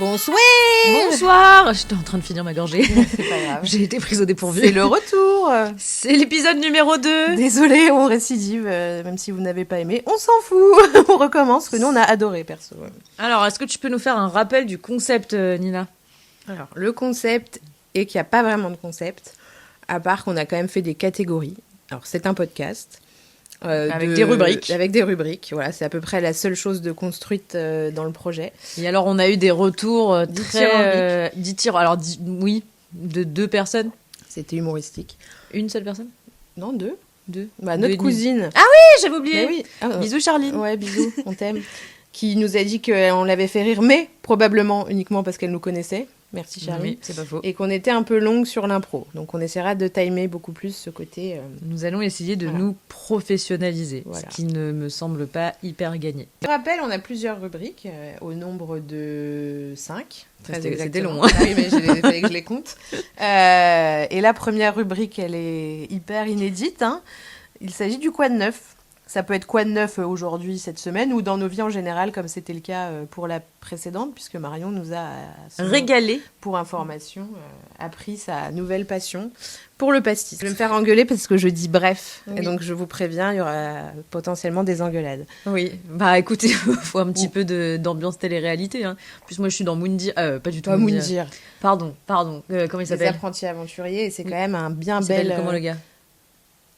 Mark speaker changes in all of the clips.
Speaker 1: Bonsoir.
Speaker 2: Bonsoir. J'étais en train de finir ma gorgée.
Speaker 1: C'est pas grave.
Speaker 2: J'ai été prise au dépourvu.
Speaker 1: C'est le retour.
Speaker 2: C'est l'épisode numéro 2.
Speaker 1: Désolée, on récidive, même si vous n'avez pas aimé. On s'en fout. On recommence, que nous, on a adoré, perso.
Speaker 2: Alors, est-ce que tu peux nous faire un rappel du concept, Nina ?
Speaker 1: Alors, le concept est qu'il n'y a pas vraiment de concept, à part qu'on a quand même fait des catégories. Alors, c'est un podcast.
Speaker 2: Avec des rubriques.
Speaker 1: Avec des rubriques, voilà. C'est à peu près la seule chose de construite dans le projet.
Speaker 2: Et alors, on a eu des retours très... 10 tirs. Alors, oui, de 2 personnes.
Speaker 1: C'était humoristique.
Speaker 2: Une seule personne ?
Speaker 1: Non, 2.
Speaker 2: 2.
Speaker 1: Bah, notre cousine.
Speaker 2: Ah oui, j'avais oublié.
Speaker 1: Mais oui. Ah,
Speaker 2: Bisous, Charline.
Speaker 1: Ouais, bisous, on t'aime. Qui nous a dit qu'on l'avait fait rire, mais probablement uniquement parce qu'elle nous connaissait. Merci Charlie.
Speaker 2: Oui, c'est pas faux.
Speaker 1: Et qu'on était un peu longue sur l'impro. Donc on essaiera de timer beaucoup plus ce côté.
Speaker 2: Nous allons essayer de nous professionnaliser,
Speaker 1: Voilà.
Speaker 2: ce qui ne me semble pas hyper gagné.
Speaker 1: Je rappelle, on a plusieurs rubriques au nombre de 5.
Speaker 2: C'était long.
Speaker 1: Ah oui, mais il fallait que je les compte. Et la première rubrique, elle est hyper inédite. Hein. Il s'agit du quoi de neuf. Ça peut être quoi de neuf aujourd'hui, cette semaine, ou dans nos vies en général, comme c'était le cas pour la précédente, puisque Marion nous a,
Speaker 2: régalé,
Speaker 1: pour information, appris sa nouvelle passion pour le pastis. Je vais me faire engueuler parce que je dis bref, oui. Et donc je vous préviens, il y aura potentiellement des engueulades.
Speaker 2: Oui, bah écoutez, il faut un petit peu d'ambiance télé-réalité. Hein. En plus, moi je suis dans Moundir, pas du tout
Speaker 1: Moundir.
Speaker 2: Pardon, comment il s'appelle ?
Speaker 1: Les apprentis aventuriers, et c'est quand même un bien bel...
Speaker 2: Comment le gars ?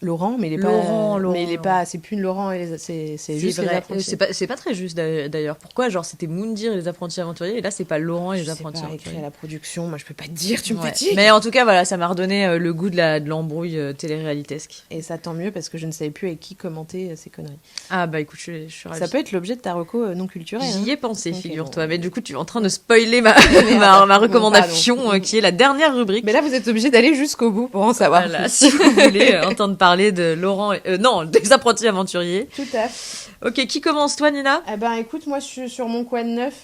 Speaker 1: Laurent, mais il est pas.
Speaker 2: Laurent,
Speaker 1: mais il est pas. C'est plus Laurent et c'est juste
Speaker 2: vrai.
Speaker 1: Les apprentis.
Speaker 2: C'est pas très juste d'ailleurs. Pourquoi genre c'était Moundir et les apprentis aventuriers et là c'est pas Laurent et les apprentis aventuriers.
Speaker 1: Écrit à la production, moi je peux pas te dire, tu me fatigues.
Speaker 2: Mais en tout cas voilà, ça m'a redonné le goût de l'embrouille télé-réalitesque.
Speaker 1: Et ça tant mieux parce que je ne savais plus avec qui commenter ces conneries.
Speaker 2: Ah bah écoute, je suis ravie.
Speaker 1: Ça peut être l'objet de ta reco non culturelle.
Speaker 2: J'y ai pensé,
Speaker 1: okay,
Speaker 2: figure-toi. Bon. Mais du coup tu es en train de spoiler ma recommandation qui est la dernière rubrique.
Speaker 1: Mais là vous êtes obligé d'aller jusqu'au bout pour en savoir.
Speaker 2: Voilà, si vous voulez entendre parler de Laurent. Non, des apprentis aventuriers.
Speaker 1: Tout à fait.
Speaker 2: Ok, qui commence toi, Nina ?
Speaker 1: Eh ben, écoute, moi, je suis sur mon quoi de neuf.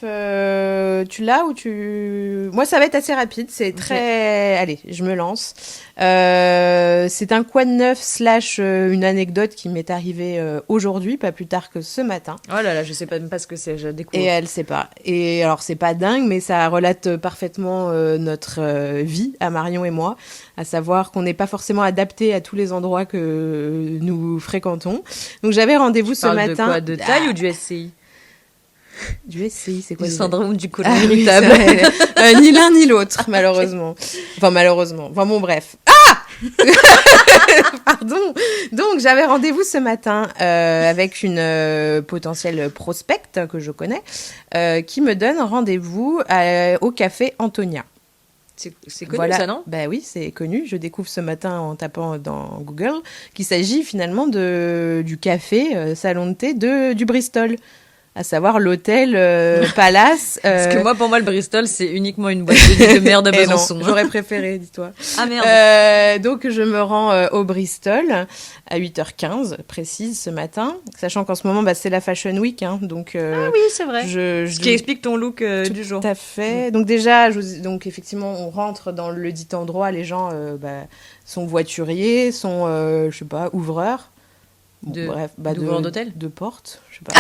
Speaker 1: Tu l'as ou tu... Moi, ça va être assez rapide. C'est très... Allez, je me lance. C'est un quoi de neuf / une anecdote qui m'est arrivée aujourd'hui, pas plus tard que ce matin.
Speaker 2: Oh là là, je sais même pas ce que c'est, je découvre.
Speaker 1: Et elle sait pas. Et alors, c'est pas dingue, mais ça relate parfaitement notre vie à Marion et moi. À savoir qu'on n'est pas forcément adapté à tous les endroits que nous fréquentons. Donc j'avais rendez-vous ce matin.
Speaker 2: De quoi ? De taille ou du SCI ?
Speaker 1: Du SCI, c'est quoi ?
Speaker 2: Du syndrome du côlon
Speaker 1: irritable. Ni l'un ni l'autre, malheureusement. Enfin, bon, bref. Ah Pardon. Donc, j'avais rendez-vous ce matin avec une potentielle prospecte que je connais qui me donne rendez-vous au café Antonia.
Speaker 2: C'est connu ça, non ?
Speaker 1: Ben oui, c'est connu. Je découvre ce matin en tapant dans Google qu'il s'agit finalement du café salon de thé du Bristol. À savoir l'hôtel Palace.
Speaker 2: Parce que moi, pour moi, le Bristol, c'est uniquement une boîte de merde à Besançon.
Speaker 1: Non, j'aurais préféré, dis-toi.
Speaker 2: Ah merde.
Speaker 1: Donc, je me rends au Bristol à 8h15, précise, ce matin. Sachant qu'en ce moment, c'est la Fashion Week. Hein, donc,
Speaker 2: ah oui, c'est vrai. Ce qui explique ton look du jour.
Speaker 1: Tout à fait. Donc déjà, donc, effectivement, on rentre dans le dit endroit. Les gens sont voituriers, sont, je sais pas, ouvreurs. Bref,
Speaker 2: d'hôtel,
Speaker 1: de porte, je sais pas.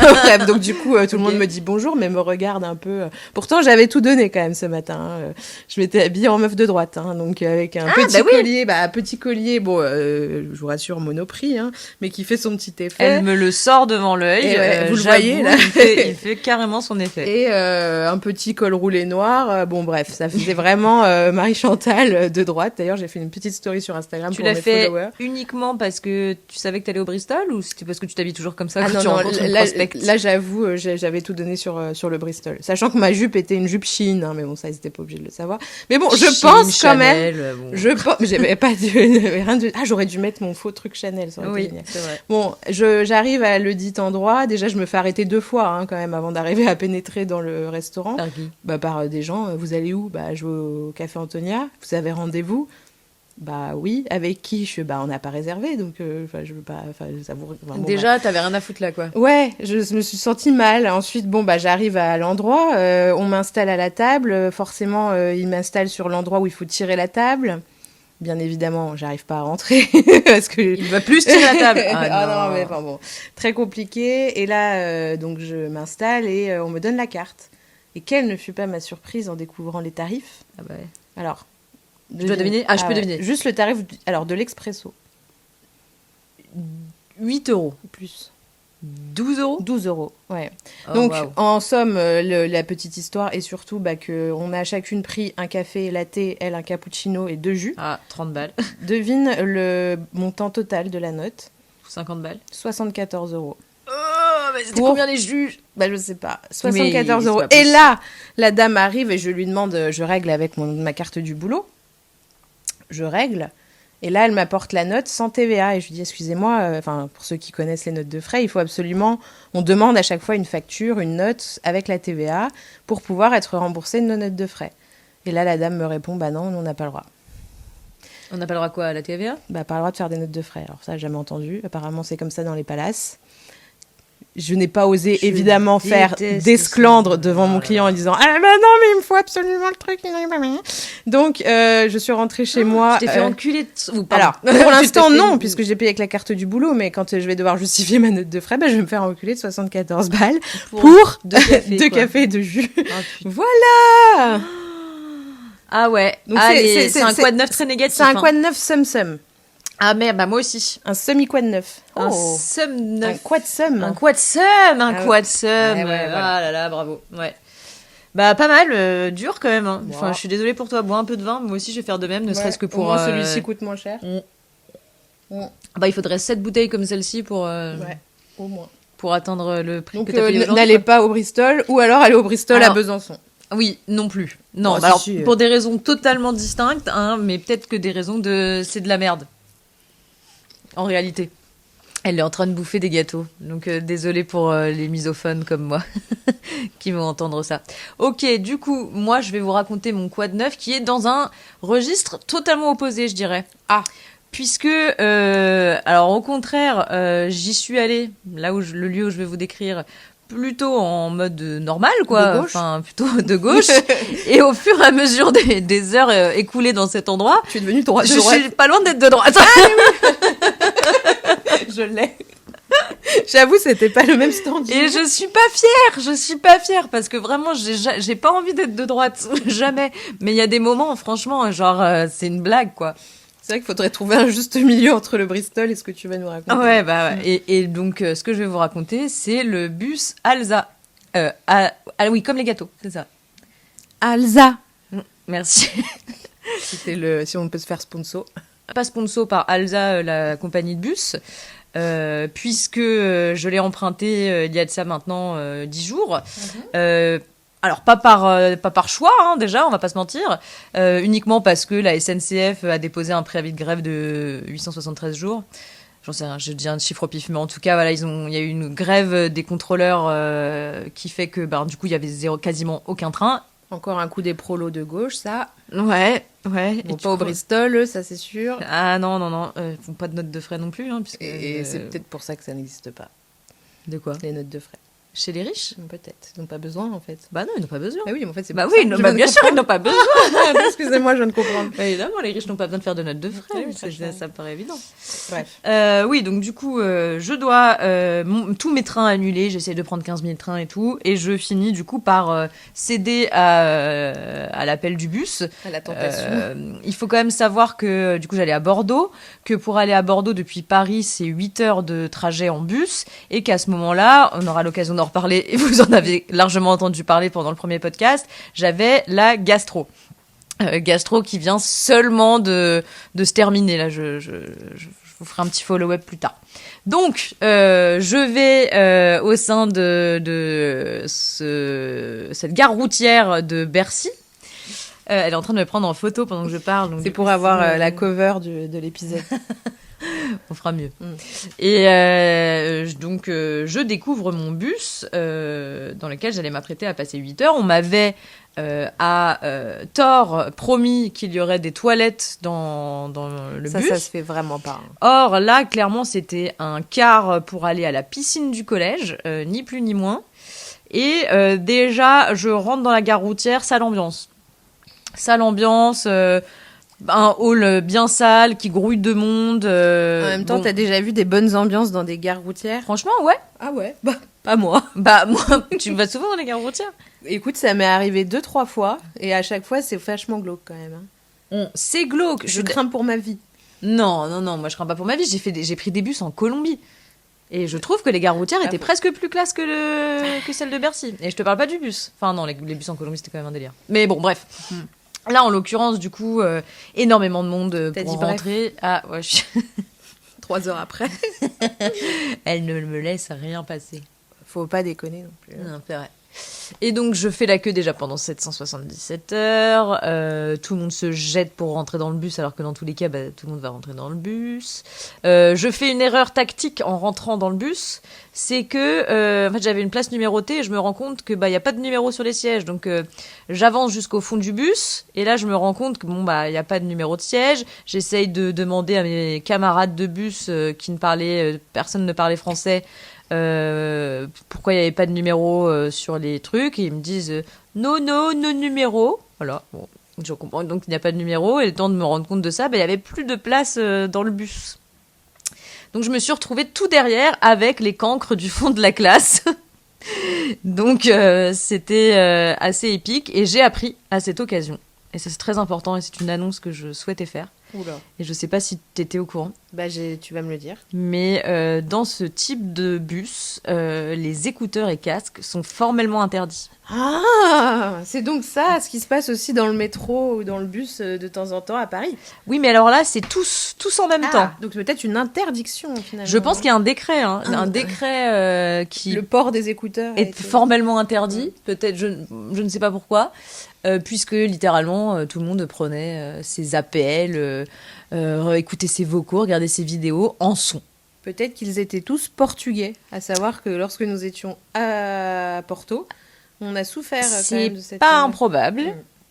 Speaker 1: Bref, donc du coup, tout le monde me dit bonjour, mais me regarde un peu. Pourtant, j'avais tout donné quand même ce matin. Hein. Je m'étais habillée en meuf de droite, hein, donc avec un petit collier, bon, je vous rassure, Monoprix, hein, mais qui fait son petit effet.
Speaker 2: Elle me le sort devant l'œil.
Speaker 1: Vous le voyez là,
Speaker 2: il fait carrément son effet.
Speaker 1: Et un petit col roulé noir. Bon, bref, ça faisait vraiment Marie Chantal de droite. D'ailleurs, j'ai fait une petite story sur Instagram pour mes followers. Tu l'as fait
Speaker 2: uniquement parce que tu savais que t'allais au Bristol ou c'était parce que tu t'habilles toujours comme ça
Speaker 1: quand
Speaker 2: tu rencontres une prospect ?
Speaker 1: Là, j'avoue, j'avais tout donné sur le Bristol. Sachant que ma jupe était une jupe Shein, hein, mais bon, ça, ils étaient pas obligés de le savoir. Mais bon, je pense quand même. Bon. Je pense, j'avais pas rien de. Ah, j'aurais dû mettre mon faux truc Chanel. Ça aurait été génial.
Speaker 2: C'est vrai.
Speaker 1: Bon, j'arrive à le dit endroit. Déjà, je me fais arrêter 2 fois, hein, quand même, avant d'arriver à pénétrer dans le restaurant.
Speaker 2: Par qui ?
Speaker 1: Par des gens. Vous allez où ? Je vais au café Antonia. Vous avez rendez-vous ? Bah oui, avec qui on n'a pas réservé, donc je veux pas, ça vous...
Speaker 2: Déjà, t'avais rien à foutre là, quoi.
Speaker 1: Ouais, je me suis sentie mal. Ensuite, j'arrive à l'endroit, on m'installe à la table, forcément, il m'installe sur l'endroit où il faut tirer la table. Bien évidemment, j'arrive pas à rentrer parce que
Speaker 2: il va plus tirer la table.
Speaker 1: Ah non, mais bon, très compliqué. Et là, donc je m'installe et on me donne la carte. Et quelle ne fut pas ma surprise en découvrant les tarifs.
Speaker 2: Ah bah ouais.
Speaker 1: Alors,
Speaker 2: je dois deviner. Ah, je peux deviner.
Speaker 1: Juste le tarif de l'expresso.
Speaker 2: 8 €.
Speaker 1: Plus.
Speaker 2: 12 €.
Speaker 1: 12 €, ouais.
Speaker 2: Oh,
Speaker 1: donc,
Speaker 2: wow.
Speaker 1: en somme, la petite histoire est surtout qu'on a chacune pris un café latte, elle un cappuccino et 2 jus.
Speaker 2: Ah, 30 balles.
Speaker 1: Devine le montant total de la note.
Speaker 2: 50 balles.
Speaker 1: 74 €.
Speaker 2: Oh, mais c'était combien les jus?
Speaker 1: Bah, je sais pas. 74
Speaker 2: mais
Speaker 1: €. Et là, la dame arrive et je lui demande, je règle avec ma carte du boulot. Je règle. Et là, elle m'apporte la note sans TVA. Et je lui dis, excusez-moi, pour ceux qui connaissent les notes de frais, il faut absolument... On demande à chaque fois une facture, une note avec la TVA pour pouvoir être remboursé de nos notes de frais. Et là, la dame me répond, bah non, on n'a pas le droit.
Speaker 2: On n'a pas le droit à quoi? À la TVA?
Speaker 1: Bah, pas le droit de faire des notes de frais. Alors ça, j'ai jamais entendu. Apparemment, c'est comme ça dans les palaces. Je n'ai pas osé, évidemment, faire d'esclandre devant mon client en disant « Ah, bah non, mais il me faut absolument le truc. » Donc, je suis rentrée chez moi.
Speaker 2: Tu t'es fait enculer
Speaker 1: Alors, pour l'instant, non, puisque j'ai payé avec la carte du boulot. Mais quand je vais devoir justifier ma note de frais, bah, je vais me faire enculer de 74 balles pour 2 cafés et 2 jus. Oh, voilà.
Speaker 2: Ah ouais. Donc c'est un quad neuf très négatif.
Speaker 1: C'est un quad neuf sum.
Speaker 2: Ah merde, bah moi aussi.
Speaker 1: Un semi-quad neuf.
Speaker 2: Un sum neuf.
Speaker 1: Un quad sum.
Speaker 2: Un quad sum. Ouais, voilà. Ah là là, bravo. Ouais. Bah pas mal, dur quand même. Hein. Wow. Enfin, je suis désolée pour toi. Bois un peu de vin. Moi aussi, je vais faire de même, ne serait-ce que pour.
Speaker 1: Au moins, celui-ci coûte moins cher.
Speaker 2: Bah il faudrait 7 bouteilles comme celle-ci pour.
Speaker 1: Ouais, au moins.
Speaker 2: Pour atteindre le prix.
Speaker 1: Donc n'allez pas au Bristol, ou alors allez au Bristol à Besançon.
Speaker 2: Oui, non plus. Non, bah alors pour des raisons totalement distinctes, hein, mais peut-être que des raisons c'est de la merde. En réalité, elle est en train de bouffer des gâteaux. Donc désolée pour les misophones comme moi qui vont entendre ça. Ok, du coup, moi je vais vous raconter mon quad neuf qui est dans un registre totalement opposé, je dirais. Ah. Puisque, alors au contraire, j'y suis allée, le lieu où je vais vous décrire, plutôt en mode normal, quoi.
Speaker 1: De gauche.
Speaker 2: Enfin, plutôt de gauche. Et au fur et à mesure des heures écoulées dans cet endroit,
Speaker 1: je suis devenue droite.
Speaker 2: Je suis pas loin d'être de droite.
Speaker 1: Ah, oui. Je l'ai. J'avoue, c'était pas le même stand.
Speaker 2: Et je suis pas fière parce que vraiment, j'ai pas envie d'être de droite, jamais. Mais il y a des moments, franchement, genre, c'est une blague, quoi.
Speaker 1: C'est vrai qu'il faudrait trouver un juste milieu entre le Bristol et ce que tu vas nous raconter.
Speaker 2: Ouais, bah ouais. Et donc, ce que je vais vous raconter, c'est le bus Alsa. Oui, comme les gâteaux, c'est ça.
Speaker 1: Alsa.
Speaker 2: Merci.
Speaker 1: Si on peut se faire sponsor.
Speaker 2: Pas sponsor par Alsa, la compagnie de bus, puisque je l'ai emprunté il y a de ça maintenant 10 jours. Alors, pas par choix, hein, déjà, on va pas se mentir, uniquement parce que la SNCF a déposé un préavis de grève de 873 jours. J'en sais rien, je dis un chiffre au pif, mais en tout cas, voilà, il y a eu une grève des contrôleurs qui fait que, du coup, il y avait quasiment aucun train.
Speaker 1: Encore un coup des prolos de gauche, ça.
Speaker 2: Ouais.
Speaker 1: Bon, pas au Bristol, ça c'est sûr.
Speaker 2: Ah non, ils font pas de notes de frais non plus. Hein, puisque,
Speaker 1: et c'est peut-être pour ça que ça n'existe pas.
Speaker 2: De quoi?
Speaker 1: Les notes de frais.
Speaker 2: Chez les riches?
Speaker 1: Peut-être. Ils n'ont pas besoin, en fait.
Speaker 2: Bah non, ils n'ont pas besoin.
Speaker 1: Ah oui, mais en fait, c'est
Speaker 2: bah oui, bien sûr, ils n'ont pas besoin.
Speaker 1: Excusez-moi, je viens de comprendre.
Speaker 2: Bah évidemment, les riches n'ont pas besoin de faire de notes de frais.
Speaker 1: Oui,
Speaker 2: ça me paraît évident.
Speaker 1: Bref.
Speaker 2: Oui, donc du coup, je dois tous mes trains annulés. J'essaie de prendre 15 000 trains et tout. Et je finis du coup par céder à l'appel du bus.
Speaker 1: À la tentation.
Speaker 2: Il faut quand même savoir que du coup, j'allais à Bordeaux. Que pour aller à Bordeaux depuis Paris, c'est 8 heures de trajet en bus. Et qu'à ce moment-là, on aura l'occasion d'en reparler. Et vous en avez largement entendu parler pendant le premier podcast. J'avais la gastro. Gastro qui vient seulement de se terminer. Là, je vous ferai un petit follow-up plus tard. Donc, je vais au sein de cette gare routière de Bercy. Elle est en train de me prendre en photo pendant que je parle. Donc
Speaker 1: c'est pour avoir la cover de l'épisode.
Speaker 2: On fera mieux. Et donc, je découvre mon bus dans lequel j'allais m'apprêter à passer 8 heures. On m'avait à tort promis qu'il y aurait des toilettes dans le bus.
Speaker 1: Ça se fait vraiment pas.
Speaker 2: Or, là, clairement, c'était un car pour aller à la piscine du collège, ni plus ni moins. Et déjà, je rentre dans la gare routière, sale ambiance. un hall bien sale, qui grouille de monde.
Speaker 1: En même temps, t'as déjà vu des bonnes ambiances dans des gares routières?
Speaker 2: Franchement, ouais.
Speaker 1: Ah ouais? Bah, pas moi.
Speaker 2: Bah, moi, tu vas souvent dans les gares routières?
Speaker 1: Écoute, ça m'est arrivé 2-3 fois, et à chaque fois, c'est vachement glauque quand même.
Speaker 2: C'est glauque.
Speaker 1: Je crains pour ma vie.
Speaker 2: Non, moi je crains pas pour ma vie. J'ai pris des bus en Colombie. Et je trouve que les gares routières étaient presque plus classe que celles de Bercy. Et je te parle pas du bus. Enfin non, les bus en Colombie c'était quand même un délire. Mais bon, bref. Là, en l'occurrence, du coup, énormément de monde pour rentrer. Ah, ouais,
Speaker 1: 3 heures après.
Speaker 2: Elle ne me laisse rien passer.
Speaker 1: Faut pas déconner non plus.
Speaker 2: Non, c'est vrai. Et donc, je fais la queue déjà pendant 777 heures. Tout le monde se jette pour rentrer dans le bus, alors que dans tous les cas, tout le monde va rentrer dans le bus. Je fais une erreur tactique en rentrant dans le bus. C'est que, en fait, j'avais une place numérotée et je me rends compte que, y a pas de numéro sur les sièges. Donc, j'avance jusqu'au fond du bus. Et là, je me rends compte que, il y a pas de numéro de siège. J'essaye de demander à mes camarades de bus personne ne parlait français. Pourquoi il n'y avait pas de numéro sur les trucs, et ils me disent non numéro. Voilà, bon, je comprends donc il n'y a pas de numéro, et le temps de me rendre compte de ça, il n'y avait plus de place dans le bus. Donc je me suis retrouvée tout derrière avec les cancres du fond de la classe. Donc c'était assez épique, et j'ai appris à cette occasion, et ça c'est très important, et c'est une annonce que je souhaitais faire.
Speaker 1: Oula.
Speaker 2: Et je sais pas si tu étais au courant.
Speaker 1: Tu vas me le dire.
Speaker 2: Mais dans ce type de bus, les écouteurs et casques sont formellement interdits.
Speaker 1: Ah, c'est donc ça, ce qui se passe aussi dans le métro ou dans le bus de temps en temps à Paris.
Speaker 2: Oui, mais alors là, c'est tous en même temps.
Speaker 1: Donc peut-être une interdiction finalement.
Speaker 2: Je pense qu'il y a un décret, un décret qui...
Speaker 1: Le port des écouteurs
Speaker 2: est formellement interdit. Peut-être, je ne sais pas pourquoi. Puisque littéralement tout le monde prenait ses appels, écoutait ses vocaux, regardait ses vidéos en son.
Speaker 1: Peut-être qu'ils étaient tous portugais, à savoir que lorsque nous étions à Porto, on a souffert quand même de cette...
Speaker 2: C'est pas improbable.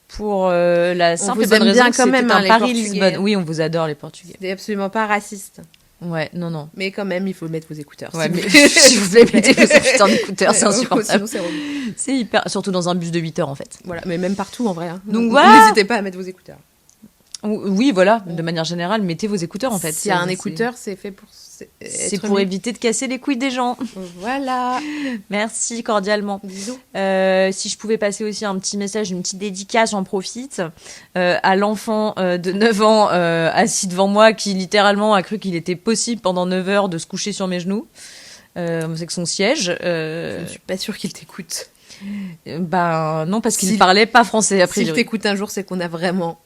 Speaker 2: Pour la simple et bonne raison que c'était un Paris-Lisbonne. Oui, on vous adore les Portugais.
Speaker 1: C'était absolument pas raciste.
Speaker 2: Ouais, non.
Speaker 1: Mais quand même, il faut mettre vos écouteurs.
Speaker 2: Ouais, mais s'il vous plaît, mettez vos putains d'écouteurs, c'est insupportable.
Speaker 1: Sinon, c'est
Speaker 2: c'est hyper... Surtout dans un bus de 8 heures, en fait.
Speaker 1: Voilà, mais même partout, en vrai. Hein.
Speaker 2: Donc voilà.
Speaker 1: N'hésitez pas à mettre vos écouteurs.
Speaker 2: Oui, voilà, de manière générale, mettez vos écouteurs, en fait.
Speaker 1: S'il y a un écouteur, c'est fait pour...
Speaker 2: C'est pour éviter de casser les couilles des gens.
Speaker 1: Voilà.
Speaker 2: Merci cordialement.
Speaker 1: Bisous.
Speaker 2: Si je pouvais passer aussi un petit message, une petite dédicace, j'en profite, à l'enfant de 9 ans assis devant moi qui littéralement a cru qu'il était possible pendant 9 heures de se coucher sur mes genoux. C'est que son siège.
Speaker 1: Je ne suis pas sûre qu'il t'écoute.
Speaker 2: Non, parce qu'il ne parlait pas français, a priori.
Speaker 1: S'il t'écoute un jour, c'est qu'on a vraiment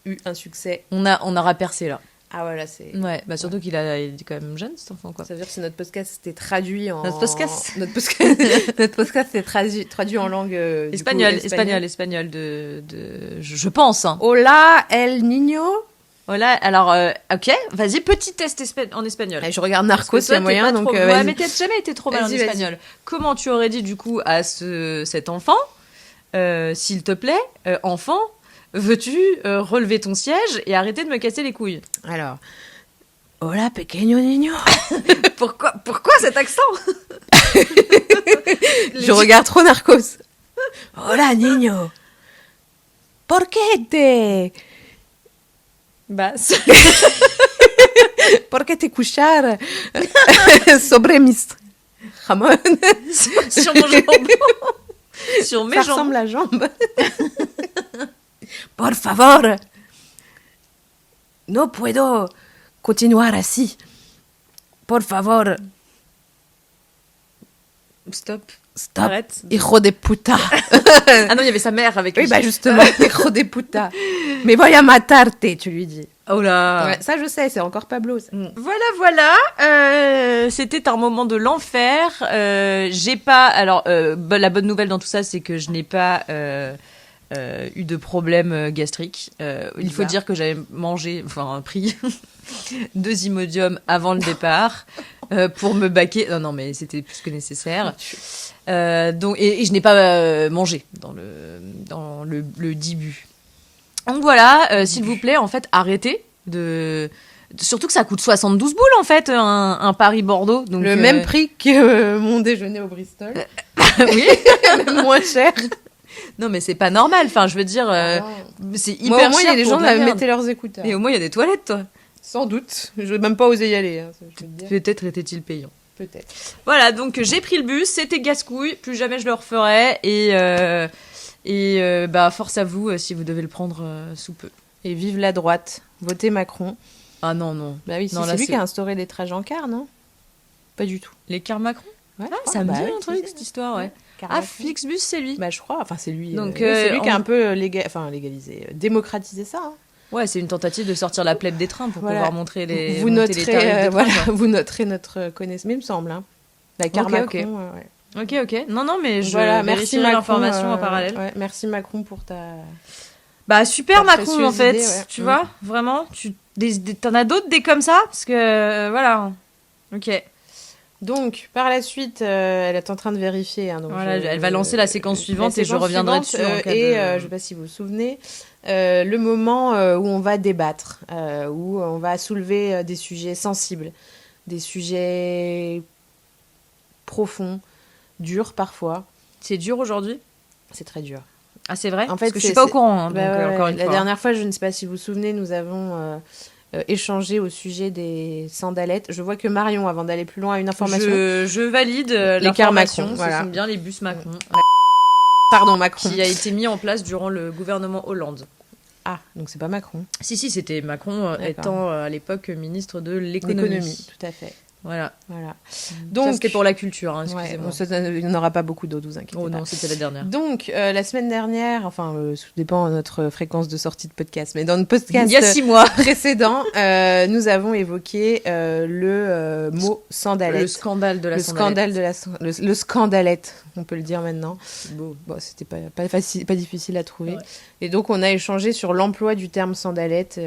Speaker 1: eu un succès.
Speaker 2: On aura percé là.
Speaker 1: Ah voilà, c'est...
Speaker 2: Ouais, surtout qu'il est quand même jeune, cet enfant, quoi.
Speaker 1: Ça veut dire que notre podcast était traduit en...
Speaker 2: Notre podcast
Speaker 1: Notre podcast est traduit en langue...
Speaker 2: espagnol, je pense. Hein.
Speaker 1: Hola, el niño.
Speaker 2: Hola, alors, ok, vas-y, petit test en espagnol.
Speaker 1: Allez, je regarde Narcos, il y a moyen, donc...
Speaker 2: Ouais, mais t'as jamais été trop mal en espagnol. Comment tu aurais dit, du coup, à cet enfant, s'il te plaît, enfant... Veux-tu relever ton siège et arrêter de me casser les couilles?
Speaker 1: Alors, hola pequeño niño.
Speaker 2: Pourquoi cet accent?
Speaker 1: Je regarde trop Narcos. Hola niño. ¿Por qué te... ¿Por qué te cuchar sobre mis jamón?
Speaker 2: Sur mon jambon. Sur mes jambes.
Speaker 1: Ça ressemble à jambe. Por favor, no puedo continuar así. Por favor.
Speaker 2: Stop.
Speaker 1: Arrête. Hijo de puta.
Speaker 2: Ah non, il y avait sa mère avec lui.
Speaker 1: Oui, justement, hijo de puta. Mais voy a matarte, tu lui dis.
Speaker 2: Oh là.
Speaker 1: Ouais, ça, je sais, c'est encore Pablo. Ça.
Speaker 2: Voilà. C'était un moment de l'enfer. J'ai pas... Alors, la bonne nouvelle dans tout ça, c'est que je n'ai pas... eu de problème gastrique. Il faut dire que j'avais pris 2 Imodium avant le départ pour me baquer. Non, mais c'était plus que nécessaire. Donc, et je n'ai pas mangé dans le début. Donc voilà, s'il vous plaît, en fait, arrêtez de... Surtout que ça coûte 72 boules, en fait, un Paris-Bordeaux. Donc,
Speaker 1: le même prix que mon déjeuner au Bristol.
Speaker 2: Oui.
Speaker 1: Même moins cher.
Speaker 2: Non, mais c'est pas normal. Enfin, je veux dire, c'est hyper cher.
Speaker 1: Au moins, il y a des gens qui mettaient leurs écouteurs.
Speaker 2: Et au moins, il y a des toilettes, toi.
Speaker 1: Sans doute. Je vais même pas oser y aller. Hein, je veux dire.
Speaker 2: Peut-être était-il payant.
Speaker 1: Peut-être.
Speaker 2: Voilà, donc j'ai pris le bus. C'était casse-couille. Plus jamais je le referai. Et force à vous si vous devez le prendre sous peu.
Speaker 1: Et vive la droite. Votez Macron.
Speaker 2: Ah non.
Speaker 1: Bah oui, c'est lui qui a instauré les trajets en car, non? Pas du tout.
Speaker 2: Les cars Macron?
Speaker 1: Ouais,
Speaker 2: ça me dit un truc, cette histoire, ouais. Flixbus, c'est lui.
Speaker 1: Bah je crois, enfin c'est lui.
Speaker 2: Donc,
Speaker 1: c'est lui qui a un peu légalisé, démocratisé ça. Hein.
Speaker 2: Ouais, c'est une tentative de sortir la plèbe des trains pour pouvoir montrer les
Speaker 1: vous noterez,
Speaker 2: les tarifs des trains,
Speaker 1: vous noterez notre connaissance, il me semble. Hein. La car Macron.
Speaker 2: Ok. Non, mais je
Speaker 1: vérifierai
Speaker 2: l'information en parallèle.
Speaker 1: Ouais, merci Macron pour ta...
Speaker 2: Bah super Macron en fait,
Speaker 1: idée, ouais.
Speaker 2: Tu vois, vraiment. T'en as d'autres des comme ça? Parce que, voilà. Ok.
Speaker 1: Donc, par la suite, elle est en train de vérifier. Hein, donc
Speaker 2: voilà, elle va lancer la séquence suivante et je reviendrai dessus.
Speaker 1: Je ne sais pas si vous vous souvenez, le moment où on va débattre, où on va soulever des sujets sensibles, des sujets profonds, durs parfois.
Speaker 2: C'est dur aujourd'hui?
Speaker 1: C'est très dur.
Speaker 2: Ah, c'est vrai?
Speaker 1: En fait,
Speaker 2: parce que je suis pas au courant. Hein,
Speaker 1: encore une fois. La dernière fois, je ne sais pas si vous vous souvenez, nous avons... échanger au sujet des sandalettes. Je vois que Marion, avant d'aller plus loin, a une information.
Speaker 2: Je valide l'information. Ce sont bien les bus Macron.
Speaker 1: Pardon, Macron.
Speaker 2: Qui a été mis en place durant le gouvernement Hollande.
Speaker 1: Ah, donc c'est pas Macron.
Speaker 2: Si, c'était Macron étant à l'époque ministre de l'économie.
Speaker 1: Tout à fait.
Speaker 2: Voilà.
Speaker 1: Donc,
Speaker 2: ça, c'était pour la culture, hein, excusez-moi.
Speaker 1: Il n'y en aura pas beaucoup d'eau, vous inquiétez pas.
Speaker 2: Oh non, c'était la dernière.
Speaker 1: Donc, la semaine dernière, enfin, ça dépend de notre fréquence de sortie de podcast, mais dans notre podcast
Speaker 2: il y a 6 mois
Speaker 1: précédent, nous avons évoqué le mot sandalette.
Speaker 2: Le scandale de la sandalette.
Speaker 1: Le scandalette, on peut le dire maintenant. Bon, c'était pas difficile à trouver. Ouais. Et donc, on a échangé sur l'emploi du terme sandalette,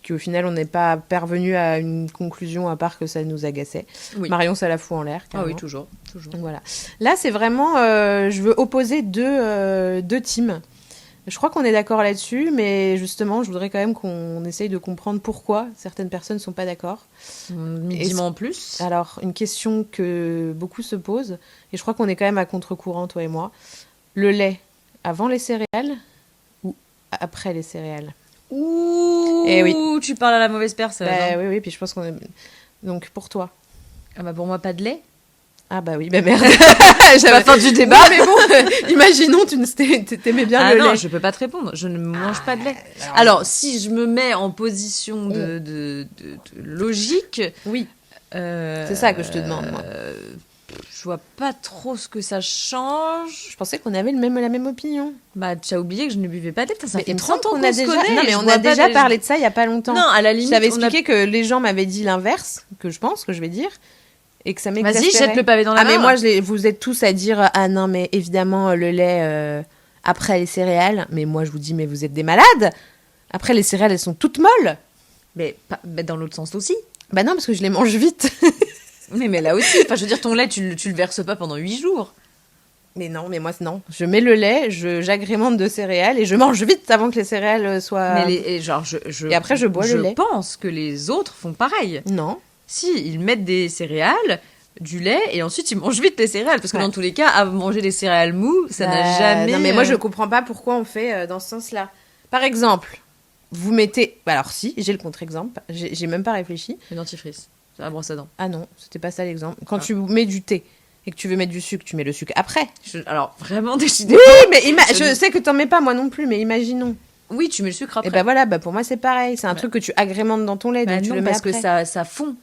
Speaker 1: qu'au final, on n'est pas parvenu à une conclusion à part que ça nous agaçait. Oui. Marion, ça la fout en l'air.
Speaker 2: Ah oui, toujours.
Speaker 1: Donc, voilà. Là, c'est vraiment... je veux opposer deux teams. Je crois qu'on est d'accord là-dessus, mais justement, je voudrais quand même qu'on essaye de comprendre pourquoi certaines personnes ne sont pas d'accord.
Speaker 2: Dis-moi en plus.
Speaker 1: Alors, une question que beaucoup se posent, et je crois qu'on est quand même à contre-courant, toi et moi. Le lait, avant les céréales ou après les céréales?
Speaker 2: Ouh, et oui. Tu parles à la mauvaise personne.
Speaker 1: Oui, puis je pense qu'on est... Donc, pour toi?
Speaker 2: Ah bah pour moi, pas de lait.
Speaker 1: Ah bah oui, bah merde.
Speaker 2: J'avais la fin du débat.
Speaker 1: Oui, mais bon, imaginons, t'aimais bien le lait.
Speaker 2: Ah non, je peux pas te répondre. Je ne mange pas de lait. Alors, si je me mets en position de logique...
Speaker 1: Oui, c'est ça que je te demande, moi.
Speaker 2: Je vois pas trop ce que ça change.
Speaker 1: Je pensais qu'on avait la même opinion.
Speaker 2: Bah, tu as oublié que je ne buvais pas de lait. Ça fait 30 ans qu'on
Speaker 1: se connaît. Non, mais on a déjà parlé de ça il y a pas longtemps.
Speaker 2: Non, à la limite.
Speaker 1: Je t'avais expliqué que les gens m'avaient dit l'inverse, que je vais dire, et que ça m'exaspérait.
Speaker 2: Vas-y, jette le pavé dans la main.
Speaker 1: Ah, mais moi, vous êtes tous à dire, ah non, mais évidemment, le lait après les céréales. Mais moi, je vous dis, mais vous êtes des malades. Après, les céréales, elles sont toutes molles.
Speaker 2: Mais dans l'autre sens aussi.
Speaker 1: Bah non, parce que je les mange vite.
Speaker 2: Mais là aussi, enfin, je veux dire, ton lait, tu le verses pas pendant 8 jours.
Speaker 1: Mais non, mais moi, non. Je mets le lait, j'agrémente de céréales et je mange vite avant que les céréales soient...
Speaker 2: Mais
Speaker 1: et après, je bois le lait.
Speaker 2: Je pense que les autres font pareil.
Speaker 1: Non.
Speaker 2: Si, ils mettent des céréales, du lait, et ensuite ils mangent vite les céréales. Parce que dans tous les cas, à manger des céréales mous, ça n'a jamais...
Speaker 1: Non, mais moi, je comprends pas pourquoi on fait dans ce sens-là. Par exemple, vous mettez... Alors si, j'ai le contre-exemple. J'ai même pas réfléchi.
Speaker 2: Le dentifrice. La brosse à dents.
Speaker 1: Ah non, c'était pas ça l'exemple. Quand tu mets du thé et que tu veux mettre du sucre, tu mets le sucre après.
Speaker 2: Alors, vraiment décidé.
Speaker 1: Oui, mais je sais que t'en mets pas, moi non plus, mais imaginons.
Speaker 2: Oui, tu mets le sucre après.
Speaker 1: Et bah voilà, pour moi c'est pareil. C'est un truc que tu agrémentes dans ton lait, donc tu le mets après.
Speaker 2: Parce que ça fond.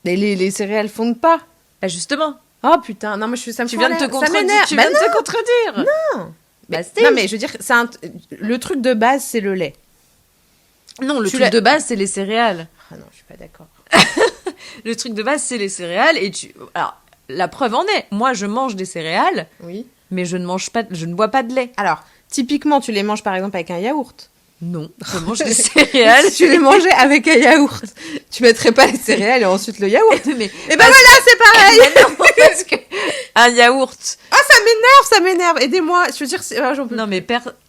Speaker 1: Et les céréales fondent pas.
Speaker 2: Bah justement.
Speaker 1: Oh putain, non, moi ça me
Speaker 2: Tu viens de te contredire.
Speaker 1: Tu viens de te contredire. Non. Non, mais je veux dire, le truc de base, c'est le lait.
Speaker 2: Non, le truc de base, c'est les céréales.
Speaker 1: Ah non, je suis pas d'accord.
Speaker 2: Le truc de base, c'est les céréales. Alors, la preuve en est. Moi, je mange des céréales.
Speaker 1: Oui.
Speaker 2: Mais je ne bois pas de lait.
Speaker 1: Alors, typiquement, tu les manges par exemple avec un yaourt.
Speaker 2: Non, je mange des céréales.
Speaker 1: Tu les mangeais avec un yaourt. Tu mettrais pas les céréales et ensuite le yaourt.
Speaker 2: Mais
Speaker 1: et ben voilà, c'est pareil.
Speaker 2: non, parce que un yaourt.
Speaker 1: Ah, ça m'énerve. Aidez-moi. Je veux dire, j'en peux.
Speaker 2: Non, mais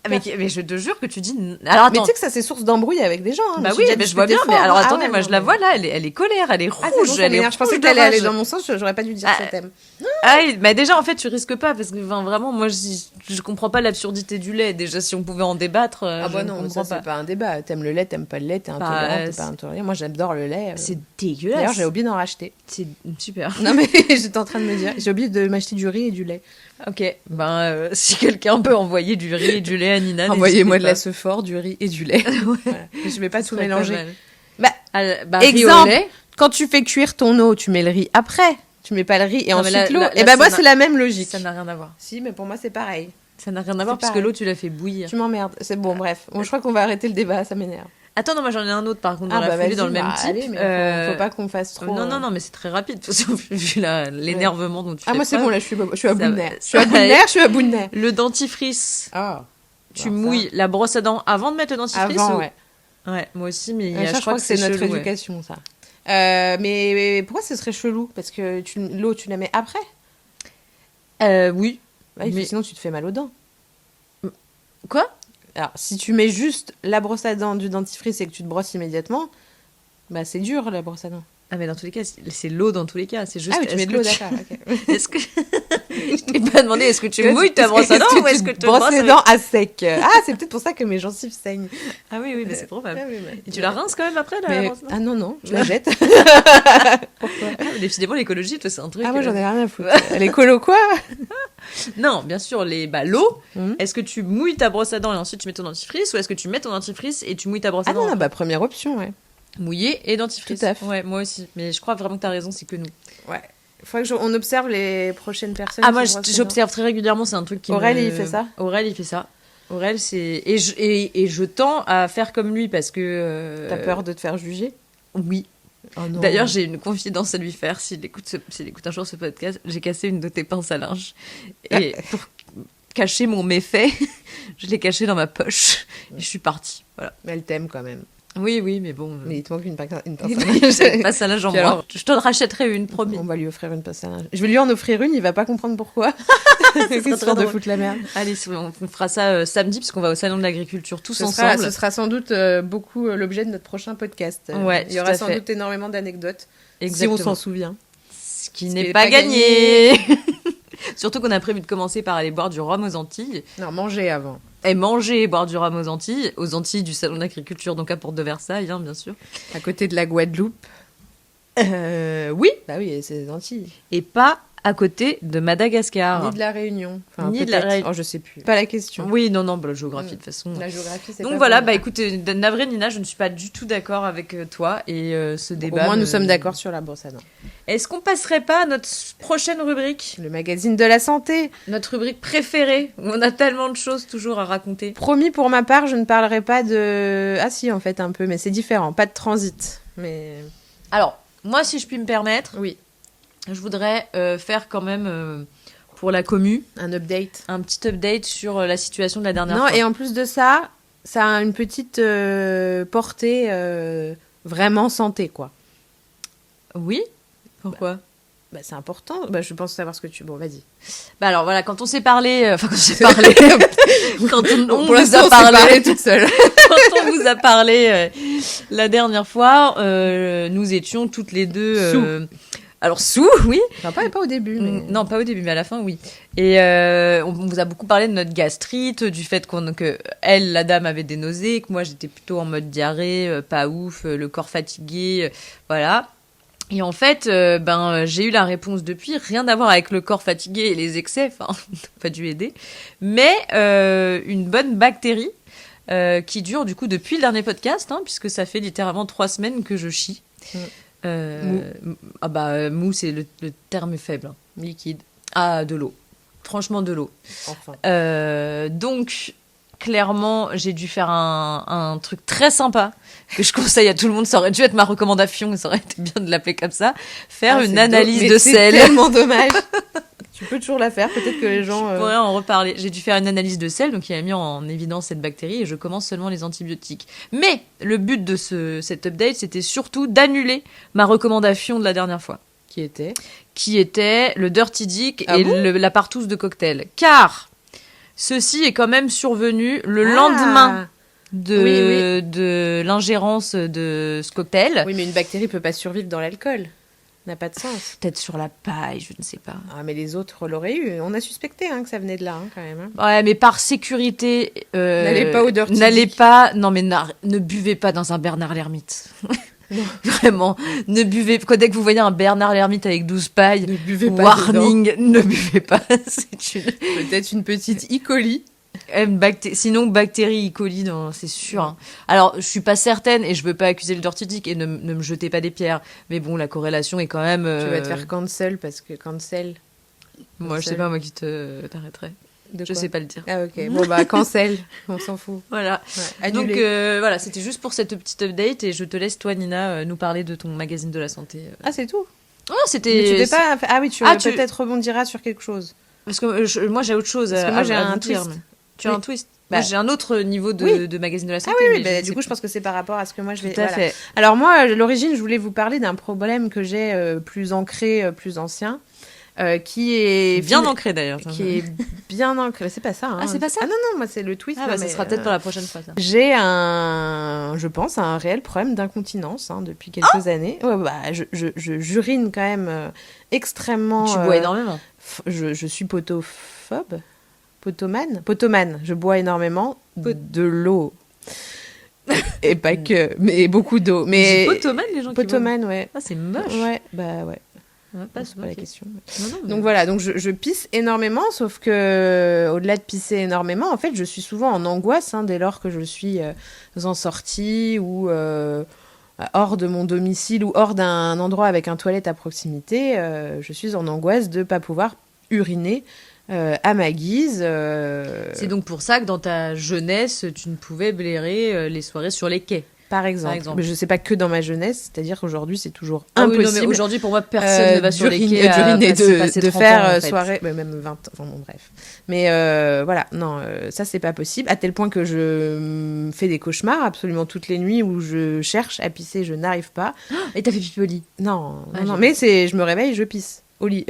Speaker 2: mais je te jure que tu dis. Alors attends.
Speaker 1: Mais tu sais que ça c'est source d'embrouille avec des gens. Hein.
Speaker 2: Bah oui, mais je vois bien. Mais alors attendez, moi je la vois là, elle est colère, elle est rouge, elle est rouge.
Speaker 1: Je pensais qu'elle allait aller dans mon sens. J'aurais pas dû dire ce thème.
Speaker 2: Ah, mais déjà en fait tu risques pas parce que vraiment moi je comprends pas l'absurdité du lait. Déjà si on pouvait en débattre.
Speaker 1: Ah bah non, ça c'est pas un débat. T'aimes le lait, t'aimes pas le lait, t'es intolérant, t'es pas intolérant. Moi j'adore le lait.
Speaker 2: C'est dégueulasse.
Speaker 1: D'ailleurs j'ai oublié d'en racheter.
Speaker 2: C'est super.
Speaker 1: Non mais j'étais en train de me dire, j'ai oublié de m'acheter du riz et du lait.
Speaker 2: Ok, si quelqu'un peut envoyer du riz et du lait à Nina,
Speaker 1: envoyez-moi de la Sephore, du riz et du lait. Voilà. Je vais pas tout mélanger.
Speaker 2: Exemple,
Speaker 1: quand tu fais cuire ton eau, tu mets le riz après. Tu mets pas le riz et ensuite l'eau. Et ben moi c'est la même logique.
Speaker 2: Ça n'a rien à voir.
Speaker 1: Si, mais pour moi c'est pareil.
Speaker 2: Ça n'a rien à voir parce que l'eau tu la fais bouillir.
Speaker 1: Tu m'emmerdes. C'est bon, bref. Bon, je crois qu'on va arrêter le débat, ça m'énerve.
Speaker 2: Attends, non, moi j'en ai un autre par contre dans la foulée, dans le même type.
Speaker 1: Allez, mais faut pas qu'on fasse trop.
Speaker 2: Non, mais c'est très rapide. Vu l'énervement dont tu fais.
Speaker 1: Ah, moi c'est bon, là je suis à bout de nerfs.
Speaker 2: Je
Speaker 1: suis à bout de nerfs.
Speaker 2: Le dentifrice.
Speaker 1: Ah.
Speaker 2: Tu mouilles la brosse à dents avant de mettre le dentifrice.
Speaker 1: Avant, ouais.
Speaker 2: Ouais, moi aussi, mais
Speaker 1: je crois que c'est notre éducation, ça. Mais pourquoi ce serait chelou? Parce que l'eau, tu la mets après?
Speaker 2: Oui.
Speaker 1: Ouais, sinon, tu te fais mal aux dents.
Speaker 2: Quoi?
Speaker 1: Alors, si tu mets juste la brosse à dents du dentifrice et que tu te brosses immédiatement, bah c'est dur, la brosse à dents.
Speaker 2: Ah, mais dans tous les cas, c'est l'eau dans tous les cas. C'est juste.
Speaker 1: Ah oui, tu mets de l'eau, d'accord. Okay.
Speaker 2: Est-ce que. Je t'ai pas demandé, est-ce que tu mouilles ta brosse à dents ou est-ce que tu te
Speaker 1: brosses les dents à sec? Ah, c'est peut-être pour ça que mes gencives saignent.
Speaker 2: Ah oui, mais c'est probable. Et tu la rinces quand même après, la brosse à dents?
Speaker 1: Ah non, je la jette.
Speaker 2: Pourquoi? Décidément, l'écologie, toi, c'est un truc.
Speaker 1: Ah, moi, j'en ai rien à foutre. L'écolo, quoi?
Speaker 2: Non, bien sûr, l'eau. Est-ce que tu mouilles ta brosse à dents et ensuite tu mets ton dentifrice ou est-ce que tu mets ton dentifrice et tu mouilles ta brosse à dents?
Speaker 1: Ah non, bah première option, ouais.
Speaker 2: Mouiller et dentifrice.
Speaker 1: Tout à fait.
Speaker 2: Ouais, moi aussi. Mais je crois vraiment que t'as raison, c'est que nous.
Speaker 1: Ouais. Il faudrait qu'on observe les prochaines personnes.
Speaker 2: Ah, moi, j'observe très régulièrement, c'est un truc qui
Speaker 1: il fait ça.
Speaker 2: Aurel, il fait ça. Aurel, c'est... Et je tends à faire comme lui parce que...
Speaker 1: T'as peur de te faire juger?
Speaker 2: Oui.
Speaker 1: Oh non.
Speaker 2: D'ailleurs, j'ai une confidence à lui faire. S'il écoute un jour ce podcast, j'ai cassé une de tes pinces à linge. Et pour cacher mon méfait, je l'ai caché dans ma poche. Et je suis partie. Voilà.
Speaker 1: Mais elle t'aime quand même.
Speaker 2: Oui, mais bon.
Speaker 1: Mais il te manque une pince à linge.
Speaker 2: Une pince à linge en moi. Je te rachèterai une, promis.
Speaker 1: On va lui offrir une pince à linge. Je vais lui en offrir une, il va pas comprendre pourquoi. C'est histoire de foutre la merde.
Speaker 2: Allez, on fera ça samedi, puisqu'on va au salon de l'agriculture tous ensemble.
Speaker 1: Ce sera sans doute beaucoup l'objet de notre prochain podcast.
Speaker 2: Ouais,
Speaker 1: il y aura sans doute énormément d'anecdotes.
Speaker 2: Exactement.
Speaker 1: Si on s'en souvient.
Speaker 2: Ce qui n'est pas gagné. Surtout qu'on a prévu de commencer par aller boire du rhum aux Antilles.
Speaker 1: Non, manger avant.
Speaker 2: Et manger et boire du rhum aux Antilles du salon d'agriculture, donc à Porte de Versailles, hein, bien sûr.
Speaker 1: À côté de la Guadeloupe.
Speaker 2: Oui.
Speaker 1: Bah oui, c'est les Antilles.
Speaker 2: Et pas à côté de Madagascar.
Speaker 1: Ni de la Réunion.
Speaker 2: Enfin, ni de la Réunion.
Speaker 1: Oh, je sais plus. Pas la question.
Speaker 2: Oui, non, la géographie, de toute façon.
Speaker 1: La géographie, c'est
Speaker 2: donc
Speaker 1: pas
Speaker 2: voilà,
Speaker 1: bon.
Speaker 2: Bah écoute, navré Nina, je ne suis pas du tout d'accord avec toi et ce débat.
Speaker 1: Au moins, nous sommes d'accord sur la brosse à dents.
Speaker 2: Est-ce qu'on passerait pas à notre prochaine rubrique?
Speaker 1: Le magazine de la santé.
Speaker 2: Notre rubrique préférée, où on a tellement de choses toujours à raconter.
Speaker 1: Promis, pour ma part, je ne parlerai pas de... Ah si, en fait, un peu, mais c'est différent. Pas de transit. Mais...
Speaker 2: Alors, moi, si je puis me permettre...
Speaker 1: Oui.
Speaker 2: Je voudrais faire quand même, pour la commu...
Speaker 1: Un update.
Speaker 2: Un petit update sur la situation de la dernière
Speaker 1: fois.
Speaker 2: Non,
Speaker 1: et en plus de ça, ça a une petite portée vraiment santé, quoi.
Speaker 2: Oui. Pourquoi?
Speaker 1: Bah, c'est important. Je pense savoir ce que tu... Bon, vas-y.
Speaker 2: Alors, voilà, quand on s'est parlé... Enfin, quand on s'est parlé... quand on vous a
Speaker 1: parlé toute seule.
Speaker 2: Quand on vous a parlé la dernière fois, nous étions toutes les deux... Alors, oui.
Speaker 1: Enfin, pas au début. Mais...
Speaker 2: Non, pas au début, mais à la fin, oui. Et on vous a beaucoup parlé de notre gastrite, du fait que elle, la dame, avait des nausées, que moi, j'étais plutôt en mode diarrhée, pas ouf, le corps fatigué, voilà. Et en fait, j'ai eu la réponse depuis, rien à voir avec le corps fatigué et les excès, enfin, pas dû aider, mais une bonne bactérie qui dure du coup depuis le dernier podcast, hein, puisque ça fait littéralement 3 semaines que je chie.
Speaker 1: Mou.
Speaker 2: Mou, c'est le terme faible. Hein.
Speaker 1: Liquide.
Speaker 2: Ah, de l'eau. Franchement, de l'eau.
Speaker 1: Enfin.
Speaker 2: Donc, clairement, j'ai dû faire un truc très sympa que je conseille à tout le monde. Ça aurait dû être ma recommandation, ça aurait été bien de l'appeler comme ça. Faire une analyse de sel.
Speaker 1: C'est tellement dommage. Tu peux toujours la faire, peut-être que les gens...
Speaker 2: Je pourrais en reparler. J'ai dû faire une analyse de sel, donc il a mis en évidence cette bactérie, et je commence seulement les antibiotiques. Mais le but de cet update, c'était surtout d'annuler ma recommandation de la dernière fois. Qui était le Dirty Dick et la partouze de cocktail. Car ceci est quand même survenu le lendemain de l'ingérence de ce cocktail.
Speaker 1: Oui, mais une bactérie peut pas survivre dans l'alcool. N'a pas de sens.
Speaker 2: Peut-être sur la paille, je ne sais pas.
Speaker 1: Ah, mais les autres l'auraient eu. On a suspecté que ça venait de là, quand même.
Speaker 2: Ouais, mais par sécurité...
Speaker 1: n'allez pas au Dirty Dick.
Speaker 2: N'allez pas... Non, mais ne buvez pas dans un Bernard l'Ermite. Non. Vraiment, ne buvez pas. Dès que vous voyez un Bernard l'Ermite avec 12 pailles,
Speaker 1: ne buvez pas
Speaker 2: warning,
Speaker 1: dedans.
Speaker 2: Ne buvez pas.
Speaker 1: Peut-être une petite E. coli.
Speaker 2: Sinon, bactéries E. coli, c'est sûr. Hein. Alors, je suis pas certaine et je veux pas accuser le Dirty Dick et ne me jetez pas des pierres. Mais bon, la corrélation est quand même...
Speaker 1: Tu vas te faire cancel parce que cancel...
Speaker 2: Moi, je sais pas, moi qui t'arrêterais. Je sais pas le dire.
Speaker 1: Ah ok, bon bah cancel, on s'en fout.
Speaker 2: Voilà. Ouais, donc voilà, c'était juste pour cette petite update et je te laisse toi Nina nous parler de ton magazine de la santé.
Speaker 1: Ah c'est tout.
Speaker 2: Oh c'était.
Speaker 1: Mais tu fais pas. Ah oui, peut-être rebondiras sur quelque chose.
Speaker 2: Parce que moi j'ai autre chose.
Speaker 1: Parce que moi j'ai un twist.
Speaker 2: Tu as un twist. Moi, j'ai un autre niveau de magazine de la santé.
Speaker 1: Ah oui, du coup je pense que c'est par rapport à ce que moi je vais.
Speaker 2: Tout à fait.
Speaker 1: Alors moi à l'origine je voulais vous parler d'un problème que j'ai plus ancré, plus ancien. Qui est
Speaker 2: bien ancré d'ailleurs.
Speaker 1: Qui est bien ancré. C'est pas ça. Hein.
Speaker 2: Ah, c'est pas ça.
Speaker 1: Ah non, moi c'est le twist.
Speaker 2: Ah bah, ça sera peut-être pour la prochaine fois. Ça.
Speaker 1: J'ai je pense, un réel problème d'incontinence depuis quelques années. Ouais, bah, j'urine quand même extrêmement.
Speaker 2: Tu bois énormément.
Speaker 1: Je suis potophobe, potomane. Je bois énormément de l'eau. Et pas que, mais beaucoup d'eau. Mais
Speaker 2: potomane les gens.
Speaker 1: Potomane, ouais.
Speaker 2: Ah c'est moche.
Speaker 1: Ouais, bah ouais.
Speaker 2: C'est
Speaker 1: pas la question.
Speaker 2: Non, mais...
Speaker 1: Donc voilà, donc je pisse énormément, sauf que au-delà de pisser énormément, en fait, je suis souvent en angoisse dès lors que je suis en sortie ou hors de mon domicile ou hors d'un endroit avec un toilette à proximité. Je suis en angoisse de ne pas pouvoir uriner à ma guise.
Speaker 2: C'est donc pour ça que dans ta jeunesse, tu ne pouvais blairer les soirées sur les quais.
Speaker 1: Par exemple. Mais je ne sais pas que dans ma jeunesse, c'est-à-dire qu'aujourd'hui, c'est toujours impossible.
Speaker 2: Oui, non, mais aujourd'hui, pour moi, personne ne va sur les quais
Speaker 1: de faire soirée, même 20 ans, enfin bon, bref. Mais voilà, non, ça, c'est pas possible, à tel point que je fais des cauchemars absolument toutes les nuits où je cherche à pisser, je n'arrive pas.
Speaker 2: Et t'as fait pipi au lit?
Speaker 1: Non, mais je me réveille, je pisse. Au lit.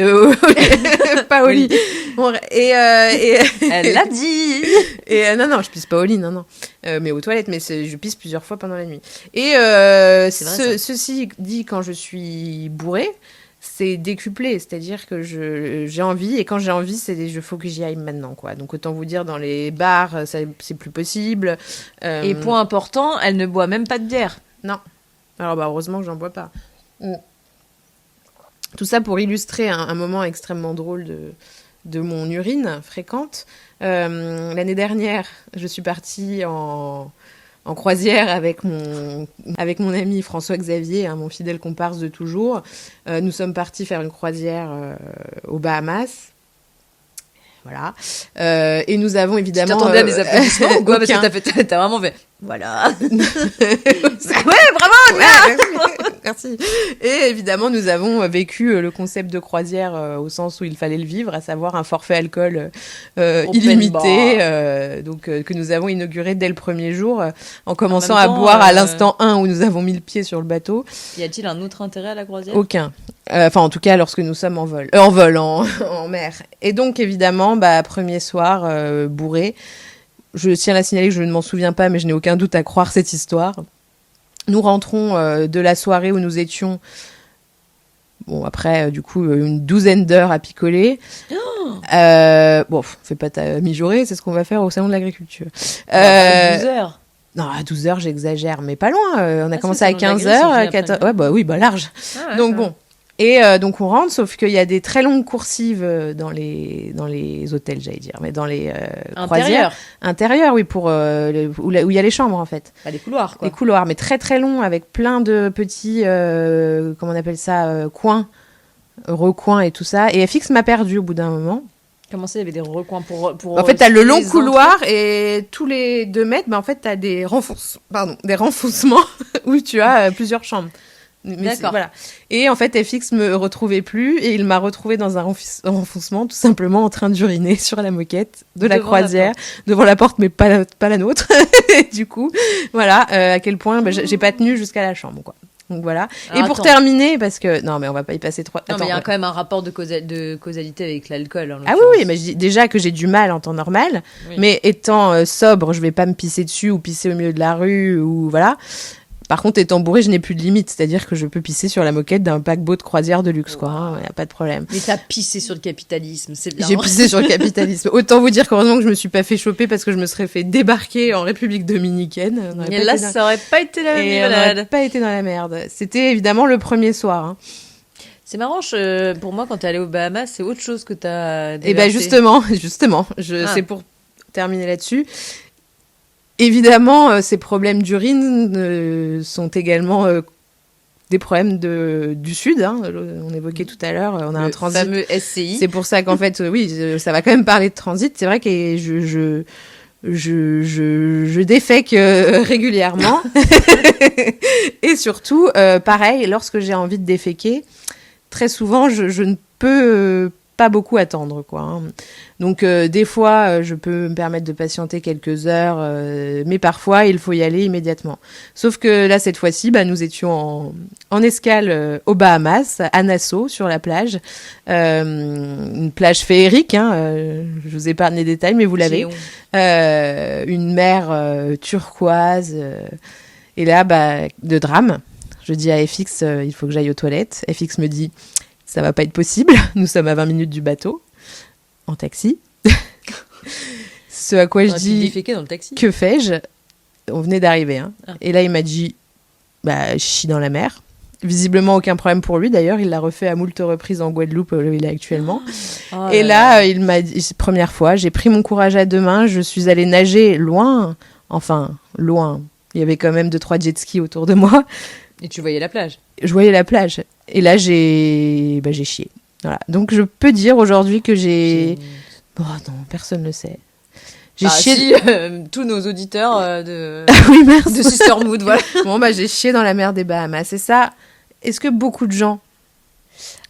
Speaker 1: Pas au lit. Bon,
Speaker 2: Elle l'a dit.
Speaker 1: Et non, je pisse pas au lit, non. Mais aux toilettes, mais je pisse plusieurs fois pendant la nuit. Et ceci dit, quand je suis bourrée, c'est décuplé, c'est-à-dire que j'ai envie, et quand j'ai envie, faut que j'y aille maintenant, quoi. Donc autant vous dire, dans les bars, c'est plus possible.
Speaker 2: Et point important, elle ne boit même pas de bière.
Speaker 1: Non. Alors heureusement que j'en bois pas. Tout ça pour illustrer un moment extrêmement drôle de mon urine fréquente. L'année dernière, je suis partie en croisière avec mon ami François-Xavier, mon fidèle comparse de toujours. Nous sommes partis faire une croisière aux Bahamas. Voilà. Et nous avons évidemment...
Speaker 2: Tu t'attendais à des applaudissements ou quoi? Parce que t'as vraiment fait... Voilà. Ouais, bravo,
Speaker 1: merci. Et évidemment, nous avons vécu le concept de croisière au sens où il fallait le vivre, à savoir un forfait alcool illimité, que nous avons inauguré dès le premier jour, en commençant à boire à l'instant 1 où nous avons mis le pied sur le bateau.
Speaker 2: Y a-t-il un autre intérêt à la croisière?
Speaker 1: Aucun. Enfin, en tout cas, lorsque nous sommes en mer. Et donc, évidemment, premier soir, bourré. Je tiens à signaler que je ne m'en souviens pas, mais je n'ai aucun doute à croire cette histoire. Nous rentrons de la soirée où nous étions, après, du coup, une douzaine d'heures à picoler. Fais pas ta mijaurée, c'est ce qu'on va faire au Salon de l'Agriculture.
Speaker 2: 12 heures.
Speaker 1: Non, à 12 heures, j'exagère, mais pas loin. On a commencé à 15 heures, 14... Ouais, large. Ah ouais, donc bon. Et donc on rentre, sauf qu'il y a des très longues coursives dans les hôtels, j'allais dire, mais dans les croisières. Intérieurs, oui, où il y a les chambres en fait.
Speaker 2: Les couloirs, quoi.
Speaker 1: Les couloirs, mais très très longs, avec plein de petits, comment on appelle ça, coins, recoins et tout ça. Et FX m'a perdu au bout d'un moment.
Speaker 2: Comment ça, il y avait des recoins pour
Speaker 1: en fait, t'as le long couloir et tous les 2 mètres, en fait, t'as des renfoncements où tu as plusieurs chambres.
Speaker 2: D'accord.
Speaker 1: Voilà. Et en fait, FX me retrouvait plus et il m'a retrouvé dans un enfoncement, tout simplement en train d'uriner sur la moquette de la croisière, devant la porte, mais pas la nôtre. Du coup, voilà, à quel point j'ai pas tenu jusqu'à la chambre, quoi. Donc voilà.
Speaker 2: Alors,
Speaker 1: et pour terminer, parce que non, mais on va pas y passer trop.
Speaker 2: Non, mais il y a quand même un rapport de causalité avec l'alcool.
Speaker 1: Ah oui, mais je dis déjà que j'ai du mal en temps normal, mais étant sobre, je vais pas me pisser dessus ou pisser au milieu de la rue ou voilà. Par contre, étant bourré, je n'ai plus de limite, c'est-à-dire que je peux pisser sur la moquette d'un paquebot de croisière de luxe, quoi. Il y a pas de problème.
Speaker 2: Mais t'as pissé sur le capitalisme, c'est bien.
Speaker 1: J'ai pissé sur le capitalisme. Autant vous dire qu'heureusement que je me suis pas fait choper parce que je me serais fait débarquer en République dominicaine.
Speaker 2: Et là, ça aurait pas été la même
Speaker 1: on n'aurait pas été dans la merde. C'était évidemment le premier soir. Hein.
Speaker 2: C'est marrant, pour moi, quand t'es allé aux Bahamas, c'est autre chose que t'as déversé.
Speaker 1: Et ben justement, c'est pour terminer là-dessus. Évidemment, ces problèmes d'urine sont également des problèmes du Sud. Hein. On évoquait tout à l'heure, on a un transit.
Speaker 2: Le fameux SCI.
Speaker 1: C'est pour ça qu'en fait, oui, ça va quand même parler de transit. C'est vrai que je défèque régulièrement. Et surtout, pareil, lorsque j'ai envie de déféquer, très souvent, je ne peux pas beaucoup attendre, quoi. Hein. Donc, des fois, je peux me permettre de patienter quelques heures, mais parfois, il faut y aller immédiatement. Sauf que là, cette fois-ci, nous étions en escale aux Bahamas, à Nassau, sur la plage. Une plage féerique, hein, je vous épargne les détails, mais vous l'avez. Une mer turquoise. Et là, de drame. Je dis à FX, il faut que j'aille aux toilettes. FX me dit, ça va pas être possible. Nous sommes à 20 minutes du bateau, en taxi. Ce à quoi je dis,
Speaker 2: dans le taxi.
Speaker 1: Que fais-je? On venait d'arriver. Hein. Ah. Et là, il m'a dit, je chie dans la mer. Visiblement, aucun problème pour lui. D'ailleurs, il l'a refait à moult reprises en Guadeloupe, où il est actuellement. Et là, il m'a dit, première fois, j'ai pris mon courage à deux mains. Je suis allée nager loin. Enfin, loin. Il y avait quand même 2-3 jet skis autour de moi.
Speaker 2: Et tu voyais la plage?
Speaker 1: Je voyais la plage. Et là, j'ai chié. Voilà. Donc, je peux dire aujourd'hui que j'ai... Bon, non, personne ne le sait.
Speaker 2: J'ai chié... Si, tous nos auditeurs de...
Speaker 1: oui, merci.
Speaker 2: De Sisterhood, voilà.
Speaker 1: Bon, j'ai chié dans la mer des Bahamas. C'est ça. Est-ce que beaucoup de gens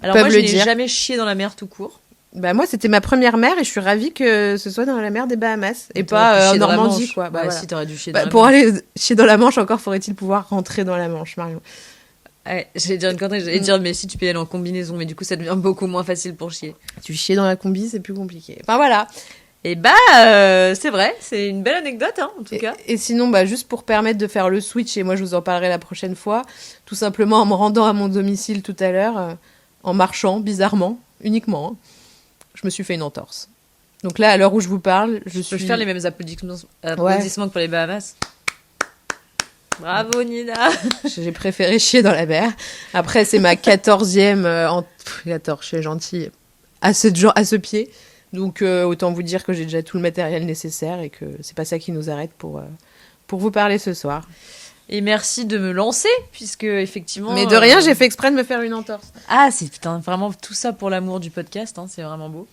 Speaker 2: Alors
Speaker 1: peuvent
Speaker 2: moi,
Speaker 1: le
Speaker 2: je n'ai
Speaker 1: dire
Speaker 2: jamais chié dans la mer tout court.
Speaker 1: Moi, c'était ma première mer et je suis ravie que ce soit dans la mer des Bahamas et pas en Normandie, quoi.
Speaker 2: Voilà. Si, t'aurais dû chier dans la Manche.
Speaker 1: Pour aller chier dans la Manche, encore faudrait-il pouvoir rentrer dans la Manche, Marion.
Speaker 2: Ouais, j'allais dire une connerie, j'allais dire, mais si tu peux y aller en combinaison, mais du coup, ça devient beaucoup moins facile pour chier.
Speaker 1: Tu chies dans la combi, c'est plus compliqué. Enfin, voilà.
Speaker 2: Et c'est vrai, c'est une belle anecdote, hein, en tout cas.
Speaker 1: Et sinon, juste pour permettre de faire le switch, et moi, je vous en parlerai la prochaine fois, tout simplement en me rendant à mon domicile tout à l'heure, en marchant, bizarrement, uniquement, je me suis fait une entorse. Donc là, à l'heure où je vous parle, je suis...
Speaker 2: Peux faire les mêmes applaudissements que pour les Bahamas? Bravo, Nina.
Speaker 1: J'ai préféré chier dans la mer. Après, c'est ma 14e... 14, je suis gentille. À ce pied. Donc, autant vous dire que j'ai déjà tout le matériel nécessaire et que c'est pas ça qui nous arrête pour vous parler ce soir.
Speaker 2: Et merci de me lancer, puisque effectivement...
Speaker 1: Mais de rien, j'ai fait exprès de me faire une entorse.
Speaker 2: Ah, c'est vraiment tout ça pour l'amour du podcast, hein, c'est vraiment beau.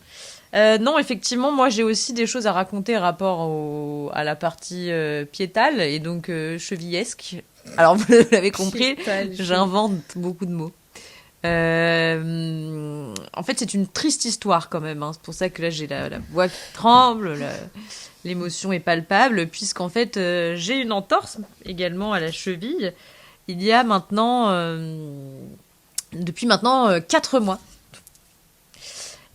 Speaker 2: Non, effectivement, moi j'ai aussi des choses à raconter rapport à la partie piétale et donc chevillesque. Alors vous l'avez compris, j'invente beaucoup de mots. En fait, c'est une triste histoire quand même. Hein. C'est pour ça que là j'ai la voix qui tremble, l'émotion est palpable, puisqu'en fait j'ai une entorse également à la cheville. Il y a maintenant, depuis maintenant 4 mois.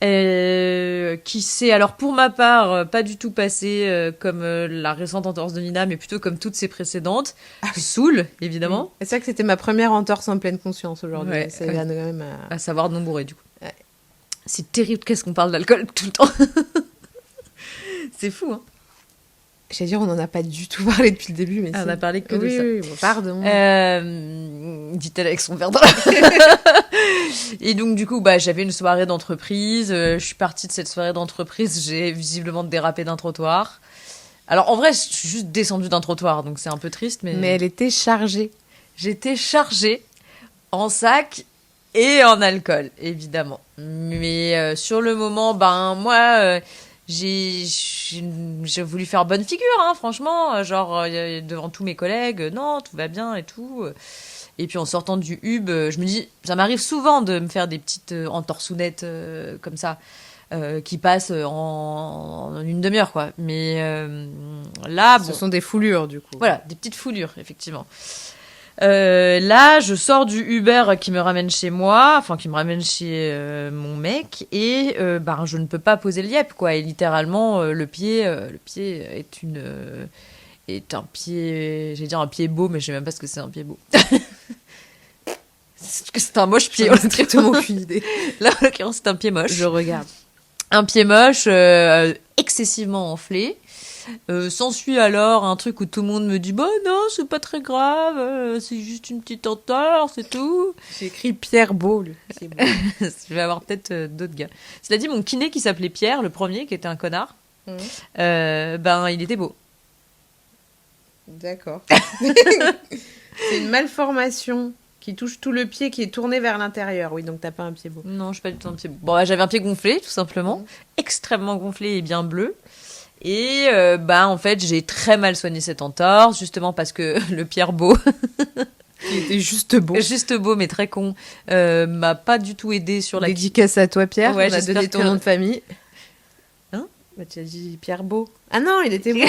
Speaker 2: Qui s'est, alors pour ma part, pas du tout passé comme la récente entorse de Nina, mais plutôt comme toutes ses précédentes. Saoule, évidemment.
Speaker 1: Oui. C'est vrai que c'était ma première entorse en pleine conscience aujourd'hui. Ouais, c'est quand même
Speaker 2: à savoir non bourré, du coup.
Speaker 1: Ouais.
Speaker 2: C'est terrible, qu'est-ce qu'on parle d'alcool tout le temps. C'est fou, hein.
Speaker 1: J'allais dire, on n'en a pas du tout parlé depuis le début, mais
Speaker 2: on a parlé que de ça.
Speaker 1: Oui, bon, pardon.
Speaker 2: Dit-elle avec son verre dans la... Et donc, du coup, j'avais une soirée d'entreprise. Je suis partie de cette soirée d'entreprise. J'ai visiblement dérapé d'un trottoir. Alors, en vrai, je suis juste descendue d'un trottoir, donc c'est un peu triste. Mais
Speaker 1: elle était chargée.
Speaker 2: J'étais chargée en sac et en alcool, évidemment. Mais sur le moment, moi... J'ai voulu faire bonne figure, hein, franchement, genre devant tous mes collègues, non, tout va bien et tout. Et puis en sortant du hub, je me dis, ça m'arrive souvent de me faire des petites entorsounettes comme ça, qui passent en une demi-heure, quoi. Mais là,
Speaker 1: Ce sont des foulures, du coup.
Speaker 2: Voilà, des petites foulures, effectivement. Là, je sors du Uber qui me ramène chez moi, enfin qui me ramène chez mon mec, et je ne peux pas poser le yep, quoi. Et littéralement, le pied est un pied, j'allais dire un pied beau, mais je sais même pas ce que c'est un pied beau. C'est un moche pied, on a strictement aucune idée. Là, en l'occurrence, c'est un pied moche.
Speaker 1: Je regarde.
Speaker 2: Un pied moche, excessivement enflé. S'ensuit alors un truc où tout le monde me dit bah non, c'est pas très grave, c'est juste une petite entorse, c'est tout.
Speaker 1: J'ai écrit Pierre Beau, lui. C'est beau.
Speaker 2: Je vais avoir peut-être d'autres gars. Cela dit, mon kiné qui s'appelait Pierre, le premier, qui était un connard, il était beau.
Speaker 1: D'accord. C'est une malformation qui touche tout le pied, qui est tourné vers l'intérieur. Oui, donc t'as pas un pied beau.
Speaker 2: Non, je suis pas du tout un pied beau. Bon, j'avais un pied gonflé, tout simplement, extrêmement gonflé et bien bleu. Et en fait, j'ai très mal soigné cette entorse, justement parce que le Pierre Beau,
Speaker 1: qui était juste beau,
Speaker 2: mais très con, m'a pas du tout aidé sur la...
Speaker 1: Dédicace à toi, Pierre.
Speaker 2: Ouais,
Speaker 1: on a donné ton nom de famille.
Speaker 2: Hein?
Speaker 1: Bah, tu as dit Pierre Beau. Ah non, il était beau.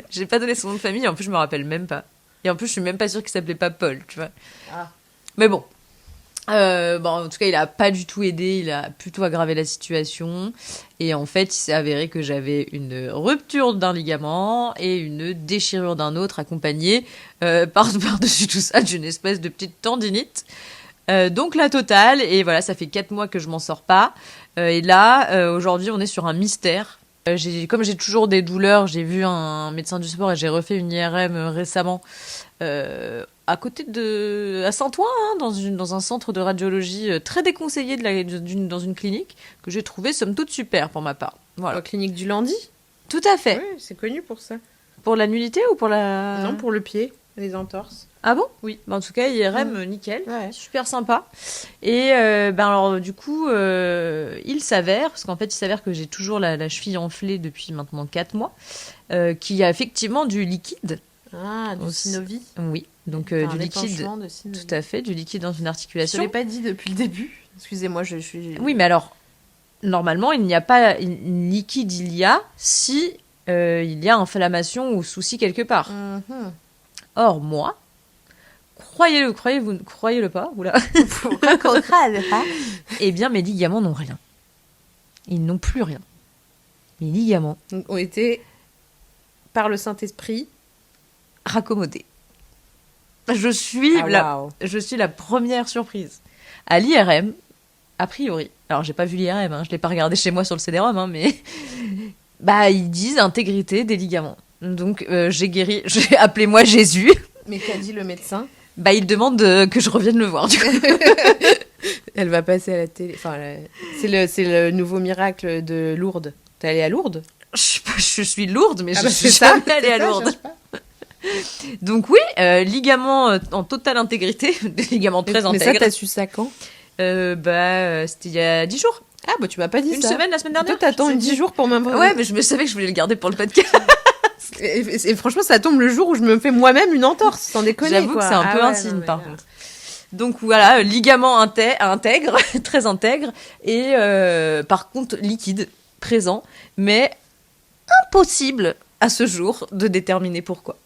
Speaker 2: J'ai pas donné son nom de famille, en plus je me rappelle même pas. Et en plus je suis même pas sûre qu'il s'appelait pas Paul, tu vois.
Speaker 1: Ah.
Speaker 2: Mais bon. En tout cas, il a pas du tout aidé, il a plutôt aggravé la situation. Et en fait, il s'est avéré que j'avais une rupture d'un ligament et une déchirure d'un autre, accompagnée par-dessus tout ça d'une espèce de petite tendinite. Donc la totale, et voilà, ça fait 4 mois que je m'en sors pas. Et là, aujourd'hui, on est sur un mystère. Comme j'ai toujours des douleurs, j'ai vu un médecin du sport et j'ai refait une IRM récemment à côté à Saint-Ouen, dans un centre de radiologie très déconseillé dans une clinique que j'ai trouvé somme toute super pour ma part. Voilà.
Speaker 1: La clinique du Landy.
Speaker 2: Tout à fait.
Speaker 1: Oui, c'est connu pour ça.
Speaker 2: Pour la nullité ou pour la...
Speaker 1: Non, pour le pied, les entorses.
Speaker 2: Ah bon? Oui. En tout cas, IRM, nickel.
Speaker 1: Ouais.
Speaker 2: Super sympa. Et du coup, il s'avère, parce qu'en fait, il s'avère que j'ai toujours la cheville enflée depuis maintenant 4 mois, qu'il y a effectivement du liquide.
Speaker 1: Ah, du synovie.
Speaker 2: Oui, donc du liquide. Tout à fait, du liquide dans une articulation.
Speaker 1: Je ne l'ai pas dit depuis le début. Excusez-moi, je suis...
Speaker 2: Oui, mais alors, normalement, il n'y a pas liquide, il y a si il y a inflammation ou souci quelque part.
Speaker 1: Mm-hmm.
Speaker 2: Or, moi, croyez-le pas, oula. Eh bien, mes ligaments n'ont rien. Ils n'ont plus rien. Mes ligaments
Speaker 1: ont été, par le Saint-Esprit,
Speaker 2: raccommodés. Je suis la première surprise. À l'IRM, a priori, alors j'ai pas vu l'IRM, je l'ai pas regardé chez moi sur le CD-ROM, mais ils disent intégrité des ligaments. Donc j'ai guéri, j'ai appelé moi Jésus.
Speaker 1: Mais qu'a dit le médecin?
Speaker 2: Il demande que je revienne le voir, du coup.
Speaker 1: Elle va passer à la télé. Enfin, c'est le nouveau miracle de Lourdes. T'es allée à Lourdes?
Speaker 2: Je suis lourde, mais je suis jamais allée à Lourdes. Donc oui, ligament en totale intégrité, des ligaments très intègres.
Speaker 1: Mais ça, t'as su ça quand?
Speaker 2: C'était il y a 10 jours.
Speaker 1: Ah tu m'as pas dit
Speaker 2: Une
Speaker 1: ça.
Speaker 2: Semaine, la semaine dernière.
Speaker 1: Toi, t'attends 10 jours pour m'inventer.
Speaker 2: Ouais, mais je savais que je voulais le garder pour le podcast.
Speaker 1: Et franchement, ça tombe le jour où je me fais moi-même une entorse, sans déconner.
Speaker 2: J'avoue que c'est un peu un signe, par contre. Donc voilà, ligament intègre, très intègre, et par contre liquide, présent, mais impossible à ce jour de déterminer pourquoi.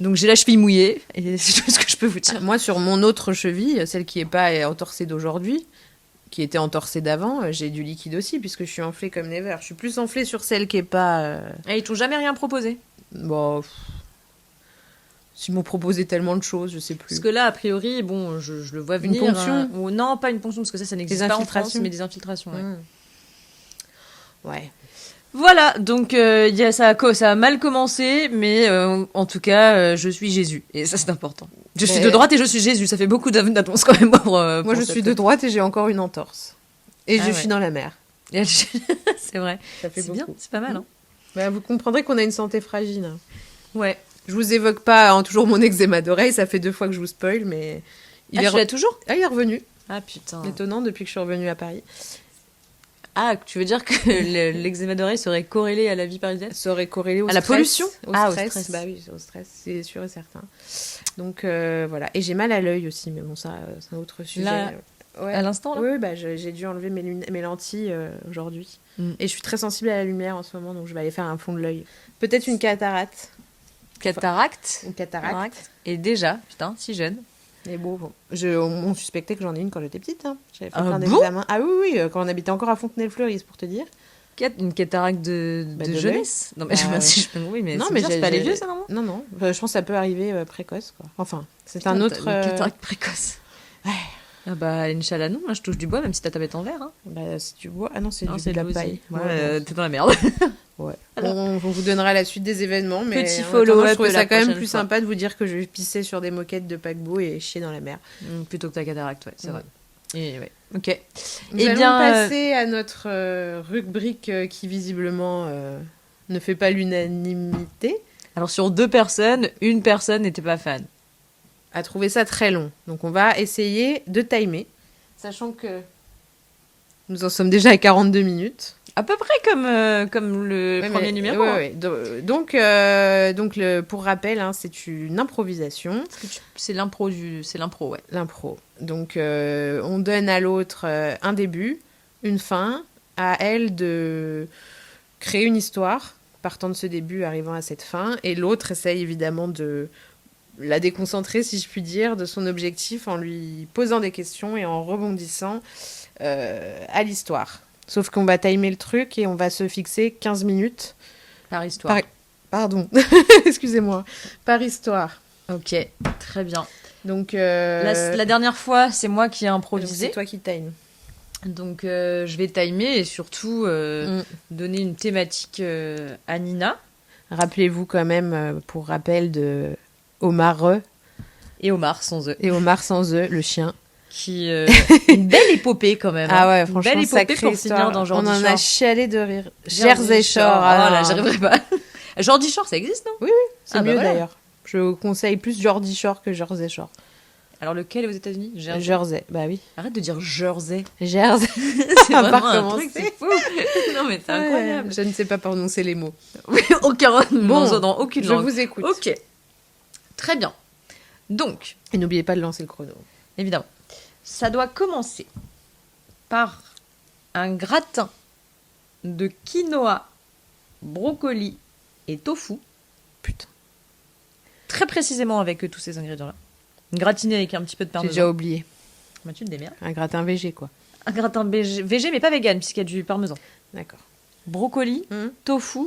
Speaker 2: Donc j'ai la cheville mouillée, et c'est tout ce que je peux vous dire.
Speaker 1: Moi, sur mon autre cheville, celle qui n'est pas entorsée d'aujourd'hui, qui était entorsée d'avant, j'ai du liquide aussi, puisque je suis enflée comme never. Je suis plus enflée sur celle qui n'est pas...
Speaker 2: Et ils t'ont jamais rien proposé?
Speaker 1: Bon... Ils m'ont proposé tellement de choses, je sais plus.
Speaker 2: Parce que là, a priori, bon, je le vois venir.
Speaker 1: Une ponction
Speaker 2: non, pas une ponction, parce que ça n'existe pas en France, mais des infiltrations. Ouais. Voilà, donc ça a mal commencé, mais en tout cas, je suis Jésus, et ça c'est important. Je suis de droite et je suis Jésus, ça fait beaucoup d'annonces quand même.
Speaker 1: Moi je suis de droite et j'ai encore une entorse. Et je suis dans la mer.
Speaker 2: C'est vrai.
Speaker 1: Ça fait beaucoup.
Speaker 2: Bien, c'est pas mal.
Speaker 1: Vous comprendrez qu'on a une santé fragile.
Speaker 2: Ouais.
Speaker 1: Je vous évoque pas toujours mon eczéma d'oreille, ça fait 2 fois que je vous spoil, mais...
Speaker 2: Tu l'as toujours?
Speaker 1: Ah, il est revenu.
Speaker 2: Ah putain.
Speaker 1: Étonnant, depuis que je suis revenue à Paris.
Speaker 2: Ah, tu veux dire que l'eczéma d'oreille serait corrélé à la vie parisienne?
Speaker 1: Ça aurait corrélé au
Speaker 2: À la
Speaker 1: stress.
Speaker 2: pollution?
Speaker 1: Au
Speaker 2: Ah, au
Speaker 1: stress.
Speaker 2: stress.
Speaker 1: Bah oui, au stress, c'est sûr et certain. Donc voilà. Et j'ai mal à l'œil aussi, mais bon, ça, c'est un autre sujet.
Speaker 2: Là,
Speaker 1: Ouais.
Speaker 2: à l'instant, là?
Speaker 1: Oui, bah, j'ai dû enlever mes lentilles aujourd'hui. Et je suis très sensible à la lumière en ce moment, donc je vais aller faire un fond de l'œil. Peut-être une cataracte.
Speaker 2: Cataracte.
Speaker 1: Une cataracte.
Speaker 2: Et déjà, putain, si jeune.
Speaker 1: Mais bon, on suspectait que j'en ai une quand j'étais petite. Hein. J'avais fait
Speaker 2: Ah
Speaker 1: plein
Speaker 2: bon
Speaker 1: d'examens. Ah oui, quand on habitait encore à Fontenay-le-Fleury, c'est pour te dire.
Speaker 2: Une cataracte de jeunesse? Non, mais je sais pas si je peux. Oui, mais
Speaker 1: non,
Speaker 2: c'est
Speaker 1: mais
Speaker 2: bizarre, c'est pas les vieux, ça, non?
Speaker 1: Non. Je pense que ça peut arriver précoce, quoi. Enfin, c'est
Speaker 2: Putain,
Speaker 1: un autre.
Speaker 2: Une cataracte précoce.
Speaker 1: Ouais.
Speaker 2: Ah bah, Inch'Allah, non, là, je touche du bois, même si ta tablette en verre. Hein.
Speaker 1: Bah, si tu vois. Ah non, c'est
Speaker 2: Non,
Speaker 1: de la paille.
Speaker 2: Ouais, t'es dans la merde.
Speaker 1: Ouais. On vous donnera la suite des événements, mais
Speaker 2: Petit
Speaker 1: en
Speaker 2: follow-up
Speaker 1: attendant, je trouvais
Speaker 2: la
Speaker 1: ça quand même
Speaker 2: prochaine
Speaker 1: plus
Speaker 2: fois.
Speaker 1: sympa de vous dire que je vais pisser sur des moquettes de paquebot et chier dans la mer.
Speaker 2: Plutôt que ta cataracte, ouais, c'est vrai. Et ouais, ok.
Speaker 1: Nous
Speaker 2: Eh
Speaker 1: allons
Speaker 2: bien,
Speaker 1: passer à notre rubrique qui visiblement ne fait pas l'unanimité.
Speaker 2: alors sur 2 personnes, une personne n'était pas fan.
Speaker 1: A trouvé ça très long. Donc on va essayer de timer, sachant que nous en sommes déjà à 42 minutes.
Speaker 2: À peu près comme le
Speaker 1: Ouais,
Speaker 2: premier
Speaker 1: mais-
Speaker 2: numéro.
Speaker 1: ouais,
Speaker 2: hein.
Speaker 1: ouais. Donc pour rappel, hein, c'est une improvisation.
Speaker 2: C'est l'impro, ouais.
Speaker 1: L'impro. Donc, on donne à l'autre un début, une fin, à elle de créer une histoire, partant de ce début, arrivant à cette fin, et l'autre essaye évidemment de la déconcentrer, si je puis dire, de son objectif en lui posant des questions et en rebondissant à l'histoire. Sauf qu'on va timer le truc et on va se fixer 15 minutes.
Speaker 2: Par histoire.
Speaker 1: Pardon, excusez-moi. Par histoire.
Speaker 2: Ok, très bien.
Speaker 1: Donc,
Speaker 2: La dernière fois, c'est moi qui ai
Speaker 1: donc
Speaker 2: improvisé.
Speaker 1: c'est toi qui time.
Speaker 2: Donc, je vais timer et surtout donner une thématique à Nina.
Speaker 1: Rappelez-vous quand même, pour rappel, de Omar
Speaker 2: Et Omar, sans eux.
Speaker 1: et Omar sans eux, le chien.
Speaker 2: Qui une belle épopée quand même.
Speaker 1: Ah ouais,
Speaker 2: Une
Speaker 1: franchement,
Speaker 2: belle épopée
Speaker 1: sacrée
Speaker 2: pour
Speaker 1: histoire.
Speaker 2: finir dans Jordi
Speaker 1: On en
Speaker 2: Shore.
Speaker 1: a chialé de rire. Jersey Shore.
Speaker 2: Ah
Speaker 1: ah
Speaker 2: là,
Speaker 1: non.
Speaker 2: j'arriverai pas. Jordi Shore, ça existe, non?
Speaker 1: C'est
Speaker 2: Ah bah
Speaker 1: mieux
Speaker 2: voilà.
Speaker 1: d'ailleurs. Je conseille plus Jordi Shore que Jersey Shore.
Speaker 2: Alors lequel aux États-Unis?
Speaker 1: Jersey, bah oui.
Speaker 2: Arrête de dire Jersey.
Speaker 1: Jersey.
Speaker 2: C'est
Speaker 1: On va
Speaker 2: vraiment un
Speaker 1: recommencer.
Speaker 2: truc, c'est fou. Non mais c'est
Speaker 1: Ouais,
Speaker 2: incroyable.
Speaker 1: je ne sais pas prononcer les mots.
Speaker 2: Aucun
Speaker 1: Bon,
Speaker 2: dans aucune
Speaker 1: Je
Speaker 2: langue.
Speaker 1: vous écoute.
Speaker 2: Ok. Très bien. Donc,
Speaker 1: Et n'oubliez pas de lancer le chrono.
Speaker 2: évidemment, ça doit commencer par un gratin de quinoa, brocoli et tofu.
Speaker 1: Putain,
Speaker 2: Très précisément avec tous ces ingrédients-là. Gratiné avec un petit peu de
Speaker 1: j'ai
Speaker 2: parmesan.
Speaker 1: déjà oublié.
Speaker 2: Bah, tu te démerdes.
Speaker 1: Un gratin végé, quoi.
Speaker 2: Un gratin végé, mais pas vegan, puisqu'il y a du parmesan.
Speaker 1: D'accord.
Speaker 2: Brocoli, tofu,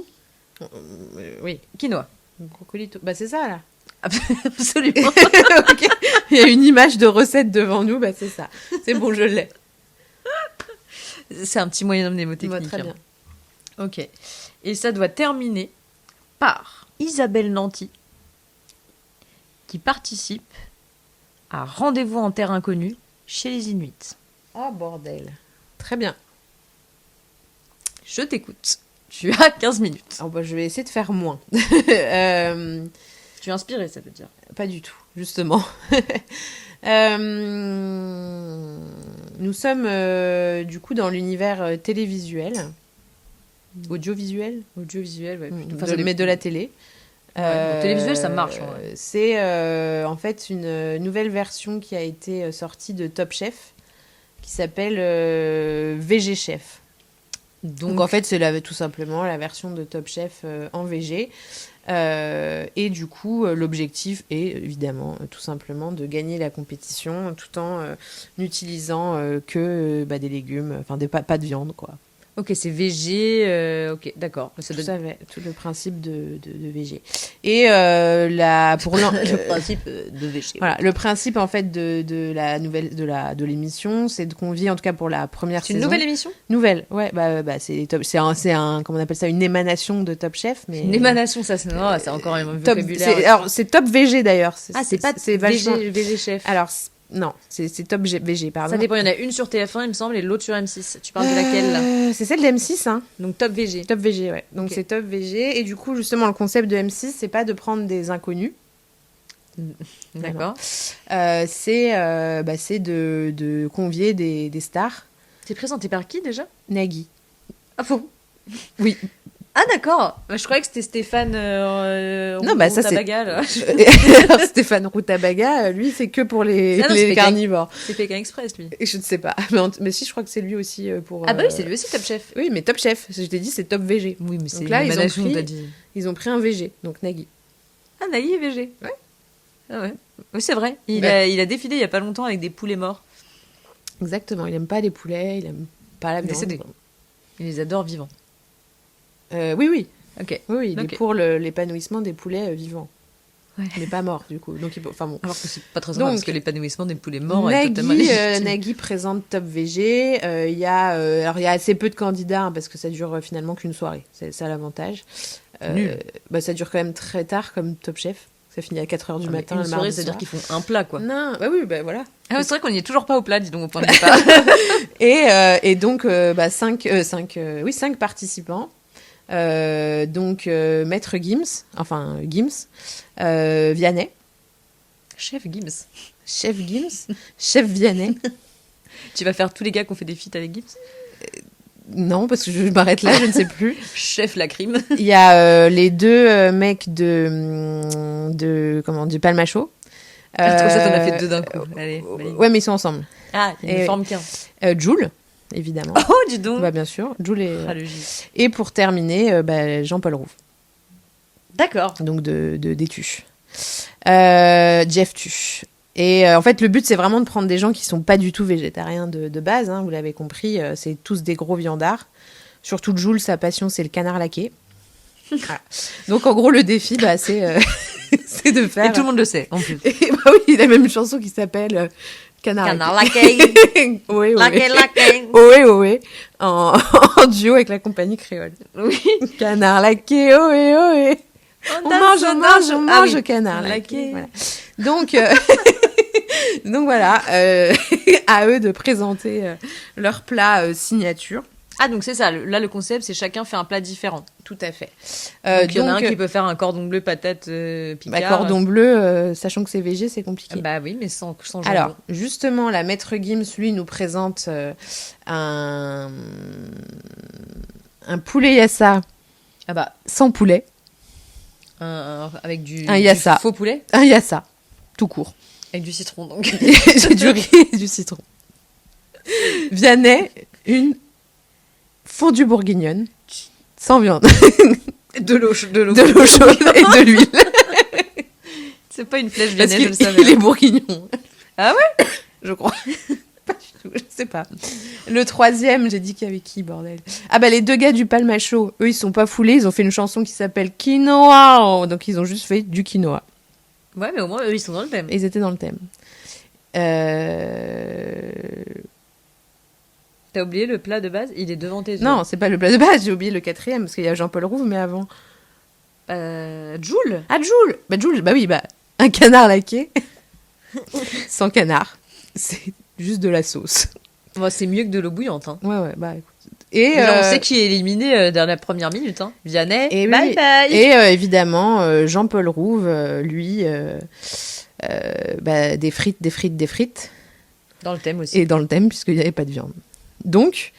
Speaker 1: Oui.
Speaker 2: quinoa.
Speaker 1: Brocoli, bah c'est ça, là.
Speaker 2: Absolument.
Speaker 1: Ok. Il y a une image de recette devant nous, bah c'est ça. C'est bon, je l'ai.
Speaker 2: C'est un petit moyen mnémotechnique.
Speaker 1: Très bien.
Speaker 2: Ok. Et ça doit terminer par Isabelle Nanty, qui participe à Rendez-vous en terre inconnue chez les Inuits.
Speaker 1: Oh, bordel. Très bien.
Speaker 2: Je t'écoute. Tu as 15 minutes.
Speaker 1: Alors, bah, je vais essayer de faire moins.
Speaker 2: Tu es inspirée, ça veut dire.
Speaker 1: Pas du tout, justement. Nous sommes du coup dans l'univers télévisuel, audiovisuel,
Speaker 2: Audiovisuel, ouais.
Speaker 1: mais de la télé.
Speaker 2: bon, télévisuel, ça marche, en vrai.
Speaker 1: C'est en fait une nouvelle version qui a été sortie de Top Chef qui s'appelle VG Chef. Donc en fait, c'est tout simplement la version de Top Chef en VG. Et du coup, l'objectif est évidemment tout simplement de gagner la compétition tout en n'utilisant que des légumes, enfin pas de viande, quoi.
Speaker 2: Ok, c'est VG. Ok, d'accord. Ça
Speaker 1: Tout
Speaker 2: donne-
Speaker 1: ça, tout le principe de VG. Et pour
Speaker 2: le principe de VG.
Speaker 1: voilà, le principe en fait de la nouvelle de l'émission, c'est de convier en tout cas pour la première
Speaker 2: C'est une
Speaker 1: saison.
Speaker 2: nouvelle émission?
Speaker 1: Nouvelle, ouais, c'est un comment on appelle ça, une émanation de Top Chef, mais
Speaker 2: Une émanation, ça, c'est non, c'est encore un
Speaker 1: Top,
Speaker 2: vocabulaire.
Speaker 1: alors c'est Top VG d'ailleurs.
Speaker 2: Ah, c'est pas
Speaker 1: vachement.
Speaker 2: VG Chef.
Speaker 1: Alors non, c'est Top VG, pardon.
Speaker 2: Ça dépend, il y en a une sur TF1, il me semble, et l'autre sur M6. Tu parles de laquelle, là?
Speaker 1: C'est celle de M6, hein.
Speaker 2: Donc Top VG.
Speaker 1: Top VG, ouais. Donc
Speaker 2: Ok.
Speaker 1: c'est Top VG, et du coup justement le concept de M6, c'est pas de prendre des inconnus.
Speaker 2: D'accord.
Speaker 1: C'est de convier des stars.
Speaker 2: T'es présenté par qui, déjà?
Speaker 1: Nagui.
Speaker 2: Ah bon?
Speaker 1: Oui.
Speaker 2: Ah d'accord. Je croyais que c'était Stéphane
Speaker 1: Non, bah ça c'est.
Speaker 2: Rutabaga, là.
Speaker 1: Alors, Stéphane Rutabaga, lui, c'est que pour les
Speaker 2: c'est
Speaker 1: carnivores.
Speaker 2: C'est Pékin Express, lui.
Speaker 1: Et je ne sais pas. Mais si, je crois que c'est lui aussi pour.
Speaker 2: Ah bah oui, c'est lui aussi Top Chef.
Speaker 1: Oui, mais Top Chef. Je t'ai dit, c'est Top VG.
Speaker 2: Oui, mais c'est
Speaker 1: donc là,
Speaker 2: t'as dit.
Speaker 1: ils ont pris un VG, donc Nagui.
Speaker 2: Ah, Nagui est VG.
Speaker 1: Ouais.
Speaker 2: Ah ouais. Oui, c'est vrai. Il a défilé il y a pas longtemps avec des poulets morts.
Speaker 1: Exactement. Il aime pas les poulets, il aime pas la viande.
Speaker 2: Décédés. Il les adore vivants.
Speaker 1: Oui.
Speaker 2: Ok.
Speaker 1: Oui, il est pour l'épanouissement des poulets vivants.
Speaker 2: Ouais.
Speaker 1: Mais pas morts, du coup. Donc, enfin bon.
Speaker 2: Alors que c'est pas très normal, parce que l'épanouissement des poulets morts
Speaker 1: Nagui,
Speaker 2: est totalement légitime.
Speaker 1: Nagui présente Top VG. Il y a assez peu de candidats, hein, parce que ça dure finalement qu'une soirée. C'est ça l'avantage.
Speaker 2: Nul.
Speaker 1: Ça dure quand même très tard, comme Top Chef. Ça finit à 4h du matin.
Speaker 2: Une
Speaker 1: le
Speaker 2: soirée,
Speaker 1: mardi
Speaker 2: c'est-à-dire
Speaker 1: soir.
Speaker 2: qu'ils font un plat, quoi.
Speaker 1: Non, oui, voilà.
Speaker 2: Ah, c'est vrai qu'on n'y est toujours pas au plat, dis donc, au point de départ.
Speaker 1: Et donc, 5 participants. Maître Gims, Vianney.
Speaker 2: Chef Gims.
Speaker 1: Chef Gims, Chef Vianney.
Speaker 2: Tu vas faire tous les gars qui ont fait des feats avec Gims?
Speaker 1: Non, parce que je m'arrête là, je ne sais plus.
Speaker 2: Chef Lacrime.
Speaker 1: Il y a les deux mecs du Palmacho.
Speaker 2: Je trouve ça, t'en as fait deux d'un coup. Allez,
Speaker 1: ouais, mais ils sont ensemble.
Speaker 2: Ah, il ne forme qu'un.
Speaker 1: Jules, évidemment.
Speaker 2: Oh, dis donc.
Speaker 1: Bah, bien sûr. Jules et...
Speaker 2: Ah, le J.
Speaker 1: Et pour terminer, Jean-Paul Rouve.
Speaker 2: D'accord.
Speaker 1: Donc des Tuches. Jeff Tuche. Et en fait, le but, c'est vraiment de prendre des gens qui sont pas du tout végétariens de base, hein, vous l'avez compris, c'est tous des gros viandards. Surtout Jules, sa passion, c'est le canard laqué. Voilà. Donc, en gros, le défi, c'est de faire...
Speaker 2: Et tout le monde le sait, en plus.
Speaker 1: Et, oui, il a même une chanson qui s'appelle Canard
Speaker 2: laqué.
Speaker 1: Oui.
Speaker 2: Laqué.
Speaker 1: Oui. En duo avec la compagnie créole.
Speaker 2: Oui.
Speaker 1: Canard laqué, ohé. On mange canard laqué. Voilà. Donc voilà, à eux de présenter leur plat signature.
Speaker 2: Ah, donc c'est ça. Là, le concept, c'est chacun fait un plat différent.
Speaker 1: Tout à fait.
Speaker 2: Donc, il y en a un qui peut faire un cordon bleu patate picard.
Speaker 1: Cordon bleu, sachant que c'est végé, c'est compliqué.
Speaker 2: Bah oui, mais sans jambon.
Speaker 1: Alors, justement, la maître Gims, lui, nous présente un poulet yassa sans poulet.
Speaker 2: Avec du faux poulet.
Speaker 1: Un yassa, tout court.
Speaker 2: Avec du citron, donc.
Speaker 1: J'ai du riz et du citron. Vianney, une fondue bourguignonne, sans viande.
Speaker 2: De l'eau chaude et
Speaker 1: de l'huile.
Speaker 2: C'est pas une flèche Vianney, je le savais.
Speaker 1: Il est bourguignon.
Speaker 2: Ah ouais?
Speaker 1: Je crois. Pas du tout, je sais pas. Le troisième, j'ai dit qu'il y avait qui, bordel? Ah les deux gars du Palmacho, eux, ils sont pas foulés, ils ont fait une chanson qui s'appelle Quinoa. Donc, ils ont juste fait du quinoa.
Speaker 2: Ouais, mais au moins, eux, ils sont dans le thème.
Speaker 1: Ils étaient dans le thème.
Speaker 2: T'as oublié le plat de base? Il est devant tes yeux.
Speaker 1: Non, c'est pas le plat de base, j'ai oublié le quatrième, parce qu'il y a Jean-Paul Rouve, mais avant.
Speaker 2: Jules?
Speaker 1: Ah, Jules! Jules, un canard laqué. Sans canard. C'est juste de la sauce.
Speaker 2: Bon, c'est mieux que de l'eau bouillante. Hein.
Speaker 1: Ouais, écoute. Et
Speaker 2: on sait qui est éliminé dans la première minute. Hein. Vianney,
Speaker 1: et
Speaker 2: bye bye!
Speaker 1: Et évidemment, Jean-Paul Rouve, lui, des frites.
Speaker 2: Dans le thème aussi.
Speaker 1: Et dans le thème, puisqu'il n'y avait pas de viande. Donc,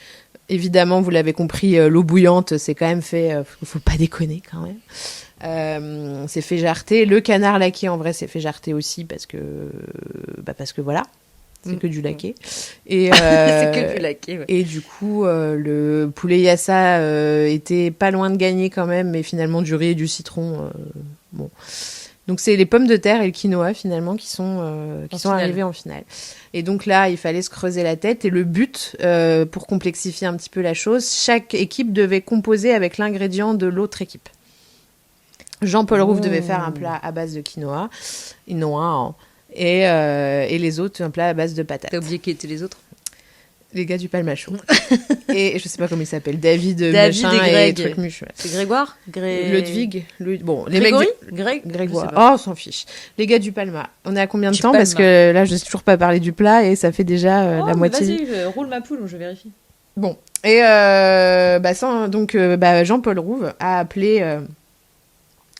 Speaker 1: évidemment, vous l'avez compris, l'eau bouillante, c'est quand même fait... faut pas déconner, quand même. C'est fait jarreter. Le canard laqué, en vrai, c'est fait jarreter aussi, parce que voilà. C'est que du laqué. Et,
Speaker 2: c'est que du laqué, ouais.
Speaker 1: Et du coup, le poulet yassa était pas loin de gagner quand même, mais finalement, du riz et du citron, bon... Donc, c'est les pommes de terre et le quinoa, finalement, qui sont arrivés en finale. Et donc là, il fallait se creuser la tête. Et le but, pour complexifier un petit peu la chose, chaque équipe devait composer avec l'ingrédient de l'autre équipe. Jean-Paul Rouve devait faire un plat à base de quinoa. Et les autres, un plat à base de patates.
Speaker 2: T'as oublié qui étaient les autres?
Speaker 1: Les gars du Palmacho. Et je sais pas comment il s'appelle. David machin et
Speaker 2: Greg.
Speaker 1: Trucmuche. Ouais.
Speaker 2: C'est Grégoire?
Speaker 1: Ludwig. Bon,
Speaker 2: les
Speaker 1: mecs.
Speaker 2: Grégoire.
Speaker 1: Oh, on s'en fiche. Les gars du Palma. On est à combien de temps? Parce que là, je n'ai toujours pas parlé du plat et ça fait déjà la moitié.
Speaker 2: Vas-y, roule ma poule, je vérifie.
Speaker 1: Bon. Et Jean-Paul Rouve a appelé.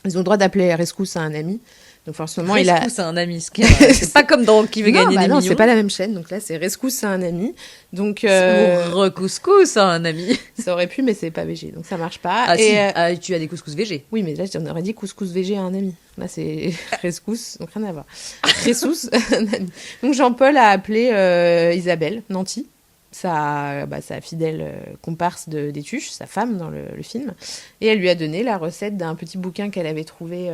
Speaker 1: Ils ont le droit d'appeler rescousse à un ami. Donc forcément, il a...
Speaker 2: Rescousse un ami, c'est pas comme dans Qui veut gagner des millions.
Speaker 1: Non, c'est pas la même chaîne. Donc là, c'est Rescousse à un ami. Donc
Speaker 2: ou Recouscous à un ami.
Speaker 1: Ça aurait pu, mais c'est pas végé, donc ça marche pas.
Speaker 2: Ah si, tu as des couscous végé.
Speaker 1: Oui, mais là, on aurait dit couscous végé à un ami. Là, c'est Rescousse, donc rien à voir. Rescousse, un ami. Donc Jean-Paul a appelé Isabelle Nanty, sa fidèle comparse des Tuches, sa femme dans le film, et elle lui a donné la recette d'un petit bouquin qu'elle avait trouvé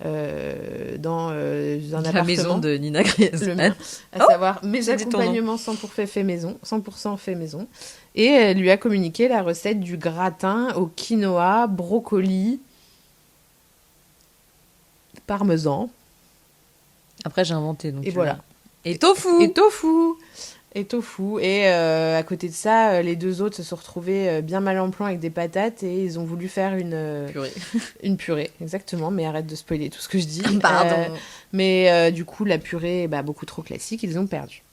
Speaker 1: dans un appartement.
Speaker 2: La maison de Nina Griezmann.
Speaker 1: À savoir mes accompagnements 100% fait maison. Et elle lui a communiqué la recette du gratin au quinoa, brocoli, parmesan.
Speaker 2: Après, j'ai inventé. Donc
Speaker 1: et voilà.
Speaker 2: Et tofu.
Speaker 1: Et à côté de ça, les deux autres se sont retrouvés bien mal en plan avec des patates et ils ont voulu faire une
Speaker 2: purée.
Speaker 1: Une purée, exactement. Mais arrête de spoiler tout ce que je dis.
Speaker 2: Pardon.
Speaker 1: Mais du coup, la purée, beaucoup trop classique, ils ont perdu.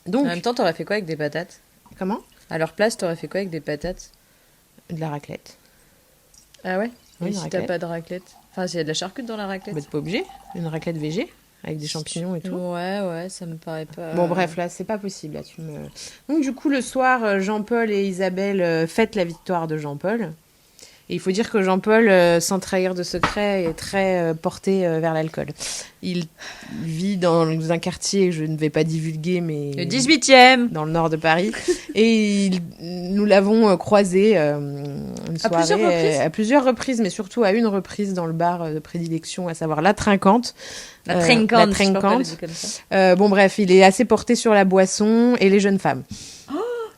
Speaker 1: Donc,
Speaker 2: en même temps, t'aurais fait quoi avec des patates ?
Speaker 1: Comment ?
Speaker 2: À leur place, t'aurais fait quoi avec des patates ?
Speaker 1: De la raclette.
Speaker 2: Ah ouais ?
Speaker 1: Oui,
Speaker 2: et si t'as pas de raclette ? Enfin, s'il y a de la charcute dans la raclette ?
Speaker 1: T'es pas obligé. Une raclette végé. Avec des champignons et tout.
Speaker 2: Ouais, ça me paraît pas...
Speaker 1: Bon, bref, là, c'est pas possible. Là, Donc, du coup, le soir, Jean-Paul et Isabelle fêtent la victoire de Jean-Paul. Et il faut dire que Jean-Paul, sans trahir de secret, est très porté vers l'alcool. Il vit dans un quartier, je ne vais pas divulguer, mais...
Speaker 2: Le 18e.
Speaker 1: Dans le nord de Paris. Et nous l'avons croisé une soirée... À plusieurs reprises, mais surtout à une reprise dans le bar de prédilection, à savoir La Trinquante.
Speaker 2: La Trinquante.
Speaker 1: La Trinquante. Bon, bref, il est assez porté sur la boisson et les jeunes femmes.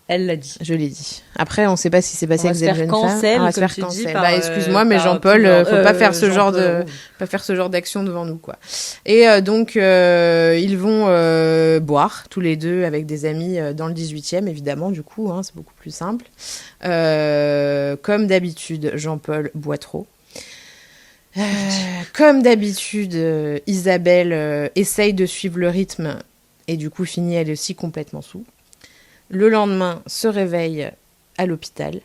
Speaker 2: Elle l'a dit.
Speaker 1: Je l'ai dit. Après, on ne sait pas si c'est passé avec des jeunes femmes. On va se faire cancel. Excuse-moi, mais Jean-Paul, faut pas faire ce genre d'action devant nous, quoi. Et donc, ils vont boire tous les deux avec des amis dans le 18e, évidemment. Du coup, c'est beaucoup plus simple. Comme d'habitude, Jean-Paul boit trop. Comme d'habitude, Isabelle essaye de suivre le rythme et du coup finit elle aussi complètement sous. Le lendemain, se réveille à l'hôpital.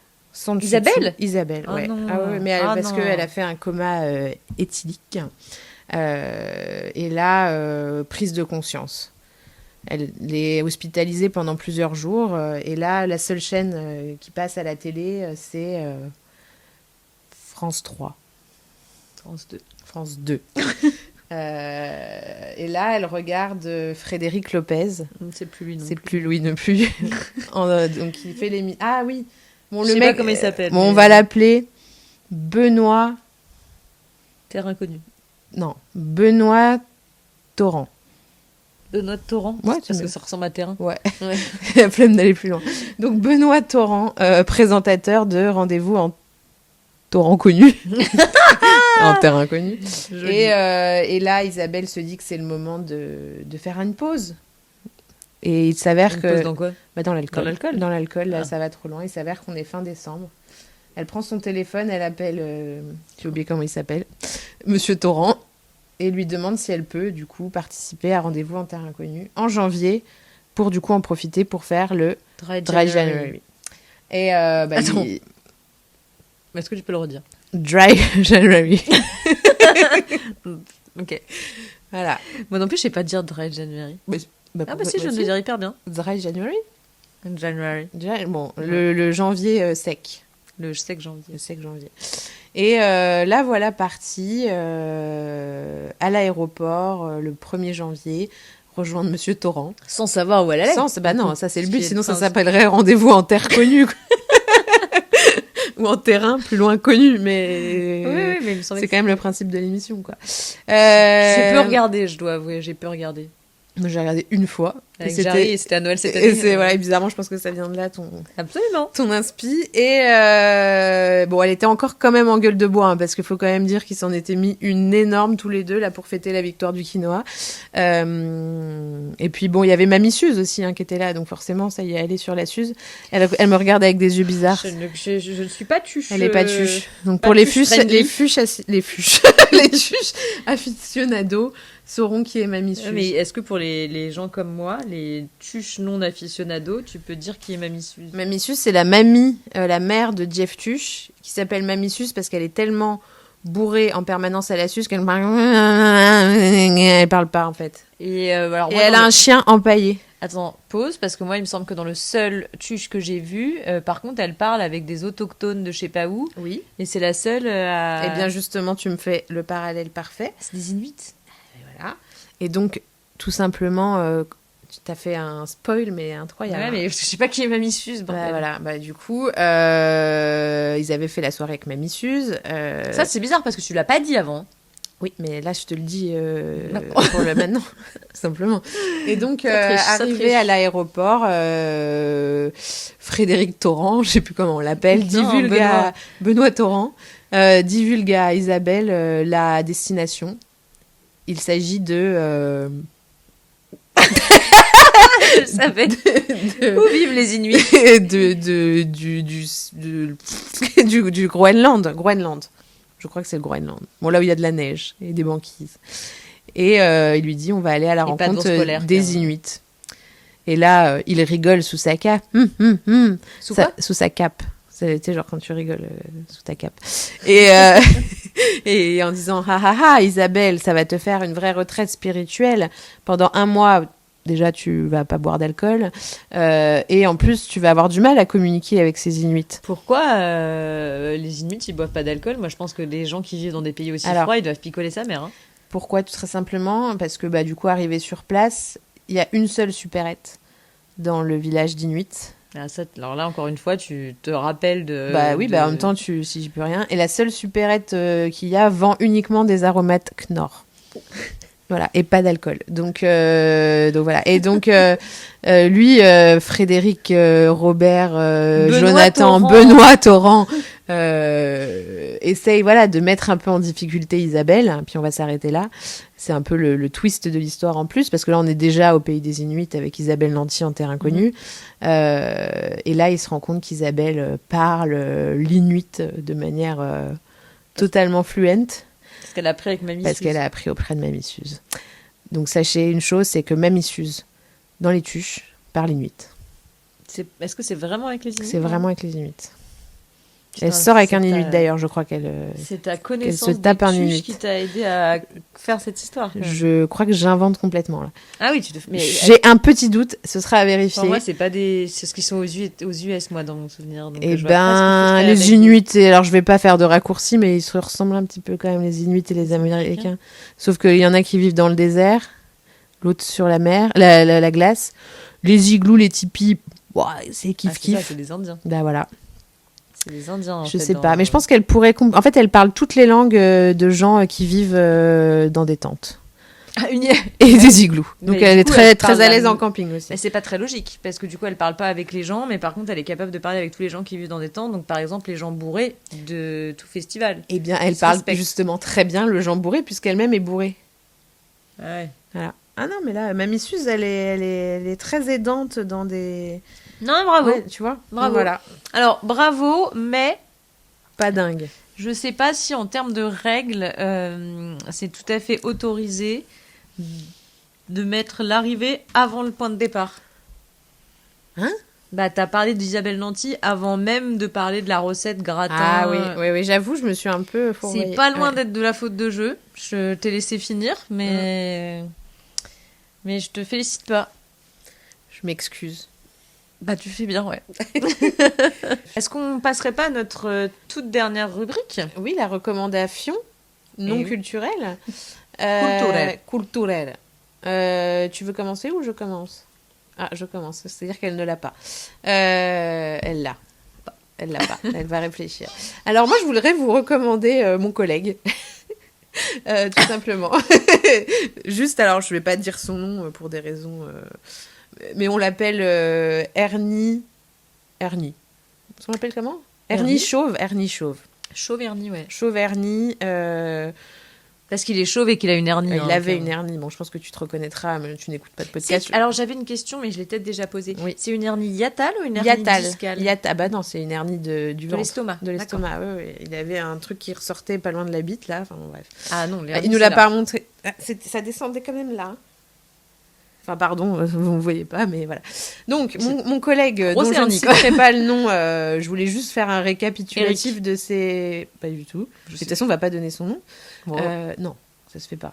Speaker 2: Isabelle ?
Speaker 1: Isabelle, ouais.
Speaker 2: Non.
Speaker 1: Parce qu'elle a fait un coma éthylique. Et là, prise de conscience. Elle est hospitalisée pendant plusieurs jours. Et là, la seule chaîne qui passe à la télé, c'est France 3. France 2. Et là, elle regarde Frédéric Lopez.
Speaker 2: C'est plus lui non
Speaker 1: C'est plus lui non plus. Donc, il fait les... Ah oui. Bon,
Speaker 2: je sais pas comment il s'appelle.
Speaker 1: Bon, on va l'appeler Benoît...
Speaker 2: Terre inconnue.
Speaker 1: Non, Benoît Torrent.
Speaker 2: Benoît Torrent,
Speaker 1: ouais,
Speaker 2: parce que ça ressemble à terrain.
Speaker 1: Ouais. La flemme d'aller plus loin. Donc, Benoît Torrent, présentateur de Rendez-vous en Torrent connu. En terrain connu. Et là, Isabelle se dit que c'est le moment de faire une pause. Et il s'avère que...
Speaker 2: Pause dans quoi ?
Speaker 1: Dans l'alcool. Dans l'alcool, là,
Speaker 2: Ah.
Speaker 1: ça va trop loin. Il s'avère qu'on est fin décembre. Elle prend son téléphone, elle appelle... j'ai oublié comment il s'appelle. Monsieur Torrent. Et lui demande si elle peut, du coup, participer à Rendez-vous en terre inconnue en janvier pour, du coup, en profiter pour faire le Dry January. Et
Speaker 2: Attends. Est-ce que tu peux le redire ?
Speaker 1: Dry January.
Speaker 2: Ok.
Speaker 1: Voilà.
Speaker 2: Moi non plus, je sais pas dire Dry January. Si, je viens de le dire hyper bien.
Speaker 1: Dry January.
Speaker 2: January.
Speaker 1: Bon, le janvier sec.
Speaker 2: Le sec janvier.
Speaker 1: Le sec janvier. Et là, voilà parti à l'aéroport le 1er janvier, rejoindre Monsieur Torrent.
Speaker 2: Sans savoir où elle allait.
Speaker 1: Non, ça c'est le but, sinon ça s'appellerait Rendez-vous en terre connue. Ou en terrain plus loin connu, mais,
Speaker 2: oui, mais il me semblait
Speaker 1: c'est quand même le principe de l'émission, quoi.
Speaker 2: J'ai peu regardé, je dois avouer, j'ai peu regardé.
Speaker 1: J'ai regardé une fois.
Speaker 2: Avec Jarry, et c'était à Noël cette année.
Speaker 1: Et c'est, voilà, bizarrement, je pense que ça vient de là,
Speaker 2: Absolument.
Speaker 1: ton inspi. Et bon, elle était encore quand même en gueule de bois, parce qu'il faut quand même dire qu'ils s'en étaient mis une énorme tous les deux, là, pour fêter la victoire du quinoa. Et puis, bon, il y avait Mamie Suze aussi, qui était là, donc forcément, ça y est, elle est sur la Suze. Elle me regarde avec des yeux bizarres.
Speaker 2: Je ne suis pas tuche.
Speaker 1: Elle est pas tuche. Donc, pour les fuches aficionados sauront qui est Mamie Suze.
Speaker 2: Mais est-ce que pour les gens comme moi, les tuches non aficionados, tu peux dire qui est Mamie Suze ?
Speaker 1: Mamie Suze, c'est la mamie, la mère de Jeff Tuche, qui s'appelle Mamie Suze parce qu'elle est tellement bourrée en permanence à la suce qu'elle parle pas en fait.
Speaker 2: Et, alors,
Speaker 1: Et
Speaker 2: moi,
Speaker 1: elle a un chien empaillé.
Speaker 2: Attends, pause, parce que moi, il me semble que dans le seul tuche que j'ai vu, par contre, elle parle avec des autochtones de je sais pas où.
Speaker 1: Oui.
Speaker 2: Et c'est la seule à...
Speaker 1: Et bien justement, tu me fais le parallèle parfait.
Speaker 2: C'est des Inuits.
Speaker 1: Et voilà. Et donc, tout simplement, tu t'as fait un spoil, mais incroyable.
Speaker 2: Ouais, mais je sais pas qui est Mamie Suze.
Speaker 1: Voilà. Du coup, ils avaient fait la soirée avec Mamie Suze.
Speaker 2: Ça, c'est bizarre parce que tu l'as pas dit avant.
Speaker 1: Oui, mais là, je te le dis pour le maintenant, simplement. Et donc, arrivé à l'aéroport, Frédéric Torrent, je sais plus comment on l'appelle, divulgue à Benoît Torrent, divulgue à Isabelle la destination. Il s'agit de...
Speaker 2: Je savais. Où vivent les Inuits?
Speaker 1: du Groenland. Je crois que c'est le Groenland. Bon, là où il y a de la neige et des banquises. Et il lui dit, on va aller à la rencontre des Inuits. Et là, il rigole sous sa cape. Sous sa cape. C'est genre quand tu rigoles sous ta cape. Et, et en disant, Isabelle, ça va te faire une vraie retraite spirituelle. Pendant 1 mois, déjà, tu vas pas boire d'alcool. Et en plus, tu vas avoir du mal à communiquer avec ces Inuits.
Speaker 2: Pourquoi les Inuits, ils boivent pas d'alcool? Moi, je pense que les gens qui vivent dans des pays aussi froids, ils doivent picoler sa mère. Hein.
Speaker 1: Pourquoi? Tout très simplement parce que, du coup, arrivé sur place, il y a une seule supérette dans le village d'Inuits.
Speaker 2: Alors là, encore une fois, tu te rappelles de...
Speaker 1: en même temps, si j'y peux rien. Et la seule supérette qu'il y a vend uniquement des aromates Knorr. Voilà, et pas d'alcool. Donc voilà. Et donc, lui, Frédéric, Robert, Jonathan, Benoît Torrent, essaye de mettre un peu en difficulté Isabelle. Puis on va s'arrêter là. C'est un peu le twist de l'histoire en plus, parce que là, on est déjà au pays des Inuits avec Isabelle Nanty en terre inconnue. Et là, il se rend compte qu'Isabelle parle l'inuit de manière totalement fluente.
Speaker 2: Parce qu'elle a appris avec Mamie Suze.
Speaker 1: Parce qu'elle a appris auprès de Mamie Suze. Donc sachez une chose, c'est que Mamie Suze, dans les tuches, parle inuit.
Speaker 2: Est-ce que c'est vraiment avec les Inuits?
Speaker 1: C'est vraiment avec les Inuits. Elle sort avec un Inuit d'ailleurs, je crois qu'elle.
Speaker 2: C'est ta connaissance
Speaker 1: se tape un
Speaker 2: des
Speaker 1: Inuit
Speaker 2: tuches qui t'a aidé à faire cette histoire.
Speaker 1: Je crois que j'invente complètement là.
Speaker 2: Ah oui, mais
Speaker 1: j'ai un petit doute, ce sera à vérifier.
Speaker 2: Pour moi, c'est ce qui sont aux US, moi, dans mon souvenir. Donc,
Speaker 1: les Inuits, alors je vais pas faire de raccourcis, mais ils se ressemblent un petit peu quand même, les Inuits et les Américains. Sauf qu'il y en a qui vivent dans le désert, l'autre sur la mer, la glace. Les igloos, les tipis, c'est kiff-kiff.
Speaker 2: C'est des Indiens.
Speaker 1: Voilà.
Speaker 2: C'est des Indiens.
Speaker 1: Je sais pas, mais je pense qu'elle pourrait. En fait, elle parle toutes les langues de gens qui vivent dans des tentes. Et des igloos. Donc elle est très à l'aise en camping aussi.
Speaker 2: Mais c'est pas très logique, parce que du coup, elle parle pas avec les gens, mais par contre, elle est capable de parler avec tous les gens qui vivent dans des tentes. Donc par exemple, les gens bourrés de tout festival.
Speaker 1: Eh bien, elle parle justement très bien le gens bourré, puisqu'elle-même est bourrée.
Speaker 2: Ouais.
Speaker 1: Voilà. Ah non, mais là, Mamie Suze, elle est très aidante dans des...
Speaker 2: Non, bravo.
Speaker 1: Ouais, tu vois.
Speaker 2: Bravo.
Speaker 1: Voilà.
Speaker 2: Alors, bravo, mais...
Speaker 1: Pas dingue.
Speaker 2: Je sais pas si en termes de règles, c'est tout à fait autorisé de mettre l'arrivée avant le point de départ.
Speaker 1: Hein?
Speaker 2: T'as parlé d'Isabelle Nanty avant même de parler de la recette gratin.
Speaker 1: Ah oui, j'avoue, je me suis un peu fourvoyée.
Speaker 2: C'est pas loin d'être de la faute de jeu. Je t'ai laissé finir, mais je te félicite pas.
Speaker 1: Je m'excuse.
Speaker 2: Tu fais bien, ouais. Est-ce qu'on passerait pas à notre toute dernière rubrique?
Speaker 1: Oui, la recommandation non culturelle. Culturelle. Tu veux commencer ou je commence? Ah, je commence. C'est-à-dire qu'elle ne l'a pas. Elle l'a. Elle l'a pas. Elle va réfléchir. Alors moi, je voudrais vous recommander mon collègue. Tout simplement. Juste, alors je vais pas dire son nom pour des raisons... mais on l'appelle Ernie. On l'appelle comment? Ernie Chauve.
Speaker 2: Chauve Ernie, ouais.
Speaker 1: Chauve Ernie.
Speaker 2: Parce qu'il est chauve et qu'il a une hernie.
Speaker 1: Il avait une hernie. Bon, je pense que tu te reconnaîtras, mais tu n'écoutes pas de podcast.
Speaker 2: Alors, j'avais une question, mais je l'ai peut-être déjà posée. Oui. C'est une hernie hiatale ou une hernie discale?
Speaker 1: Non, c'est une hernie du ventre.
Speaker 2: L'estomac.
Speaker 1: De l'estomac, oui. Il avait un truc qui ressortait pas loin de la bite, là. Enfin, bon, bref.
Speaker 2: Ah non,
Speaker 1: il nous l'a pas montré. Ça descendait quand même là. Enfin, pardon, vous ne voyez pas, mais voilà. Donc, mon collègue, dont je ne citerai pas le nom, je voulais juste faire un récapitulatif
Speaker 2: Eric.
Speaker 1: de ses... Pas du tout. De toute façon, on ne va pas donner son nom.
Speaker 2: Bon.
Speaker 1: Non, ça se fait pas.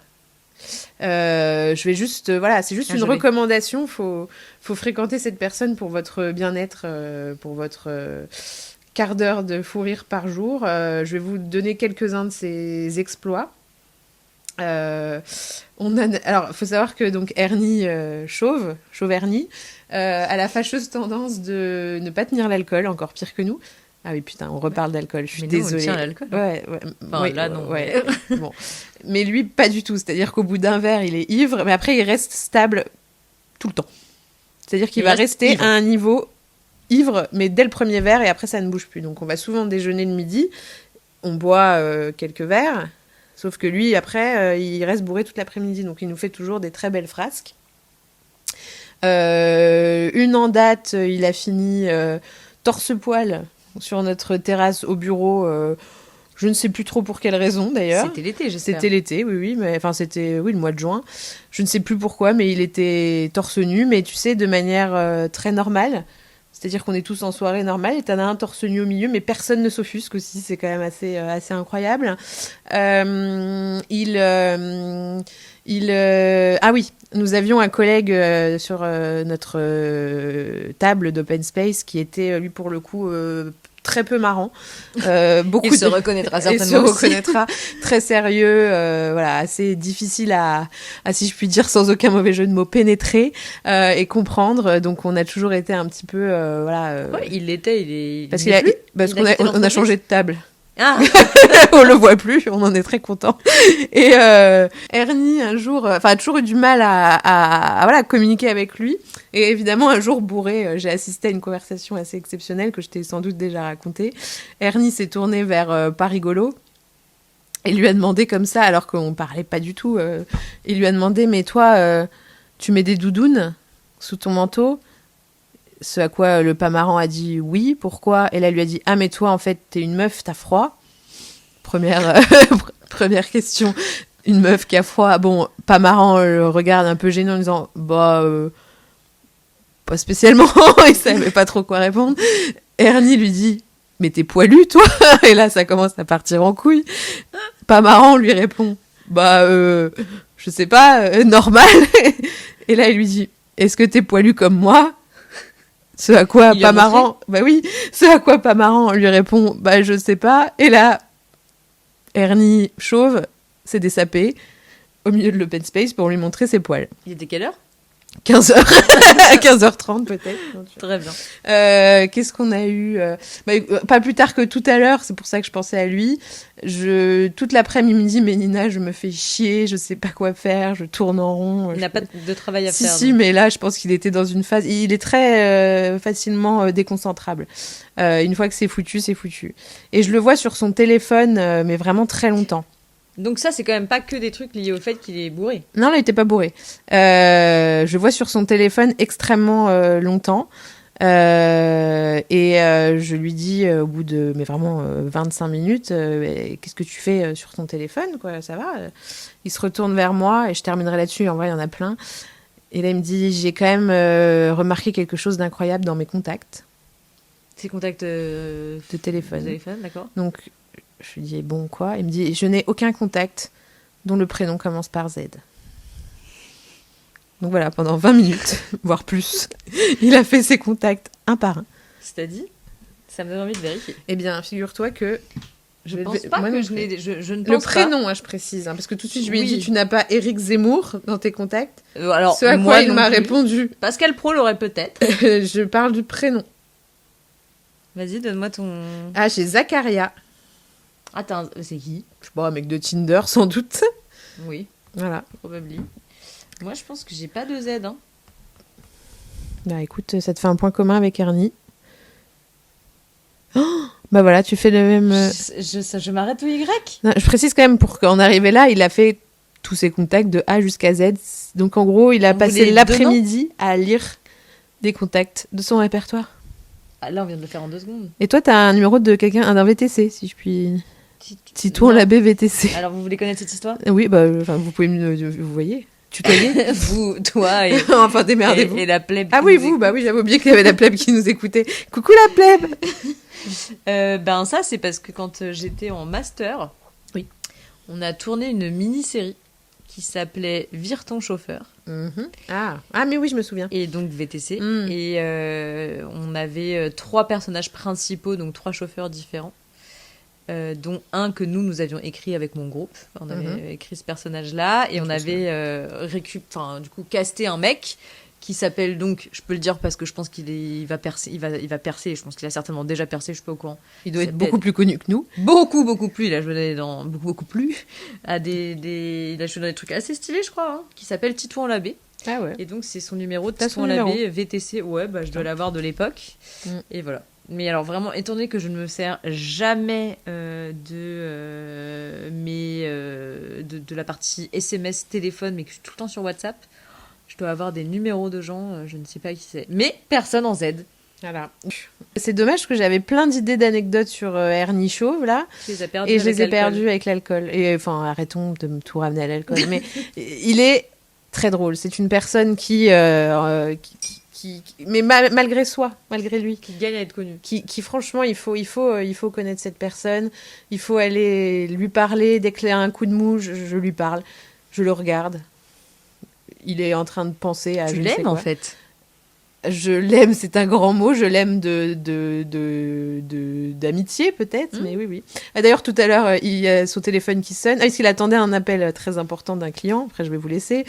Speaker 1: Je vais juste... voilà, c'est juste une recommandation. Faut fréquenter cette personne pour votre bien-être, pour votre quart d'heure de fou rire par jour. Je vais vous donner quelques-uns de ses exploits. Alors, il faut savoir que donc Ernie Chauve Ernie, a la fâcheuse tendance de ne pas tenir l'alcool, encore pire que nous. Ah oui, putain, on reparle d'alcool, je suis désolée.
Speaker 2: On tient l'alcool.
Speaker 1: Ouais.
Speaker 2: Enfin, oui, là, non.
Speaker 1: Ouais. Bon. Mais lui, pas du tout. C'est-à-dire qu'au bout d'un verre, il est ivre, mais après, il reste stable tout le temps. C'est-à-dire qu'il va rester ivre. À un niveau ivre, mais dès le premier verre, et après, ça ne bouge plus. Donc, on va souvent déjeuner le midi, on boit quelques verres. Sauf que lui, après, il reste bourré toute l'après-midi. Donc, il nous fait toujours des très belles frasques. Une en date, il a fini torse-poil sur notre terrasse au bureau. Je ne sais plus trop pour quelle raison, d'ailleurs.
Speaker 2: C'était l'été, j'espère.
Speaker 1: C'était l'été, oui. Mais, enfin, c'était le mois de juin. Je ne sais plus pourquoi, mais il était torse nu. Mais tu sais, de manière très normale. C'est-à-dire qu'on est tous en soirée normale et t'en as un torse nu au milieu, mais personne ne s'offusque aussi, c'est quand même assez incroyable. Ah oui, nous avions un collègue sur notre table d'open space qui était, lui, pour le coup... très peu marrant.
Speaker 2: Il se reconnaîtra certainement.
Speaker 1: Il se reconnaîtra. Très sérieux, voilà, assez difficile à, si je puis dire, sans aucun mauvais jeu de mots, pénétrer et comprendre. Donc, on a toujours été un petit peu, voilà.
Speaker 2: Ouais, il l'était,
Speaker 1: parce qu'on a changé de table.
Speaker 2: Ah.
Speaker 1: On le voit plus, on en est très content. Et Ernie, un jour, a toujours eu du mal à voilà, communiquer avec lui. Et évidemment, un jour bourré, j'ai assisté à une conversation assez exceptionnelle que je t'ai sans doute déjà racontée. Ernie s'est tourné vers Pas rigolo et lui a demandé comme ça, alors qu'on parlait pas du tout, il lui a demandé « Mais toi, tu mets des doudounes sous ton manteau ?» Ce à quoi le pas marrant a dit « Oui, pourquoi ?» Et là, elle lui a dit « Ah, mais toi, en fait, t'es une meuf, t'as froid ?» Première question. Une meuf qui a froid. Bon, pas marrant, le regarde un peu gênant en disant « Bah... pas spécialement. » Il savait pas trop quoi répondre. Ernie lui dit « Mais t'es poilu, toi ?» Et là, ça commence à partir en couille. Pas marrant, lui répond « Bah, je sais pas, normal. » Et là, il lui dit « Est-ce que t'es poilu comme moi ?» Ce à quoi pas marrant, bah oui, ce à quoi pas marrant lui répond, bah je sais pas. Et là, Ernie Chauve s'est dessapé au milieu de l'open space pour lui montrer ses poils.
Speaker 2: Il était quelle heure ?
Speaker 1: 15h. 15h30 peut-être.
Speaker 2: Très bien.
Speaker 1: Qu'est-ce qu'on a eu pas plus tard que tout à l'heure, c'est pour ça que je pensais à lui. Toute l'après-midi, mais Nina, je me fais chier, je sais pas quoi faire, je tourne en rond.
Speaker 2: Il n'a pas de travail à faire.
Speaker 1: Si, mais là, je pense qu'il était dans une phase... Il est très facilement déconcentrable. Une fois que c'est foutu, c'est foutu. Et je le vois sur son téléphone, mais vraiment très longtemps.
Speaker 2: Donc ça, c'est quand même pas que des trucs liés au fait qu'il est bourré.
Speaker 1: Non, là, il était pas bourré. Je vois sur son téléphone extrêmement longtemps. Je lui dis au bout de 25 minutes, qu'est-ce que tu fais sur ton téléphone, quoi, ça va? Il se retourne vers moi et je terminerai là-dessus. En vrai, il y en a plein. Et là, il me dit, j'ai quand même remarqué quelque chose d'incroyable dans mes contacts.
Speaker 2: Ses contacts
Speaker 1: de téléphone.
Speaker 2: De téléphone, d'accord.
Speaker 1: Donc, je lui dis, bon, quoi? Il me dit, je n'ai aucun contact dont le prénom commence par Z. Donc voilà, pendant 20 minutes, voire plus, il a fait ses contacts un par un.
Speaker 2: C'est-à-dire, ça me donne envie de vérifier.
Speaker 1: Eh bien, figure-toi que...
Speaker 2: Je pense pas que je ne pense
Speaker 1: le prénom, je précise, parce que tout de suite, je lui ai dit, tu n'as pas Éric Zemmour dans tes contacts.
Speaker 2: Alors,
Speaker 1: ce à quoi il m'a répondu.
Speaker 2: Pascal Pro l'aurait peut-être.
Speaker 1: Je parle du prénom.
Speaker 2: Vas-y, donne-moi ton...
Speaker 1: Ah, j'ai Zacharia.
Speaker 2: Attends, c'est qui?
Speaker 1: Je sais pas, un mec de Tinder, sans doute.
Speaker 2: Oui.
Speaker 1: Voilà.
Speaker 2: Probablement. Moi, je pense que j'ai pas de Z. Hein.
Speaker 1: Bah écoute, ça te fait un point commun avec Ernie. Oh, bah voilà, tu fais le même...
Speaker 2: Je m'arrête au Y.
Speaker 1: Non, je précise quand même, pour qu'en arriver là, il a fait tous ses contacts de A jusqu'à Z. Donc en gros, il a passé l'après-midi à lire des contacts de son répertoire.
Speaker 2: Ah, là, on vient de le faire en 2 secondes.
Speaker 1: Et toi, t'as un numéro de quelqu'un, d'un VTC, si je puis... Titouan l'abbé VTC.
Speaker 2: Alors, vous voulez connaître cette histoire?
Speaker 1: Oui, bah, vous pouvez vous voyez. tutoyer.
Speaker 2: Vous, toi et,
Speaker 1: enfin, démerdez-vous.
Speaker 2: et la plèbe.
Speaker 1: Ah oui, vous, bah oui, j'avais oublié qu'il y avait la plèbe qui nous écoutait. Coucou la plèbe.
Speaker 2: Ben ça, c'est parce que quand j'étais en master,
Speaker 1: oui,
Speaker 2: on a tourné une mini-série qui s'appelait Vire ton chauffeur.
Speaker 1: Ah, mais oui, je me souviens.
Speaker 2: Et donc VTC. Et on avait 3 personnages principaux, donc 3 chauffeurs différents. Dont un que nous avions écrit avec mon groupe. On avait écrit ce personnage-là et on avait casté un mec qui s'appelle donc, je peux le dire parce que je pense il va percer, il va percer, je pense qu'il a certainement déjà percé, je suis pas au courant.
Speaker 1: Il doit être beaucoup plus connu que nous.
Speaker 2: Beaucoup plus, il a joué dans beaucoup plus, il a joué dans des trucs assez stylés, je crois, qui s'appelle Titouan Labbé.
Speaker 1: Ah ouais.
Speaker 2: Et donc c'est son numéro de Titouan Labbé, VTC, ouais, bah je dois l'avoir de l'époque. Et voilà. Mais alors vraiment, étant donné que je ne me sers jamais de la partie SMS téléphone, mais que je suis tout le temps sur WhatsApp, je dois avoir des numéros de gens, je ne sais pas qui c'est. Mais personne en Z.
Speaker 1: Voilà. C'est dommage que j'avais plein d'idées d'anecdotes sur Ernie Chauve, là.
Speaker 2: Tu les as perdues
Speaker 1: et je les ai perdues avec l'alcool. Et enfin, arrêtons de tout ramener à l'alcool. Mais il est très drôle. C'est une personne qui mais malgré soi, malgré lui,
Speaker 2: qui gagne à être connu,
Speaker 1: qui franchement, il faut connaître cette personne, il faut aller lui parler. Dès qu'il a un coup de mou, je lui parle, je le regarde, il est en train de penser à...
Speaker 2: Tu l'aimes en fait?
Speaker 1: Je l'aime, c'est un grand mot, je l'aime d'amitié peut-être, mais oui. D'ailleurs, tout à l'heure, il y a son téléphone qui sonne. Ah, il attendait un appel très important d'un client, après je vais vous laisser.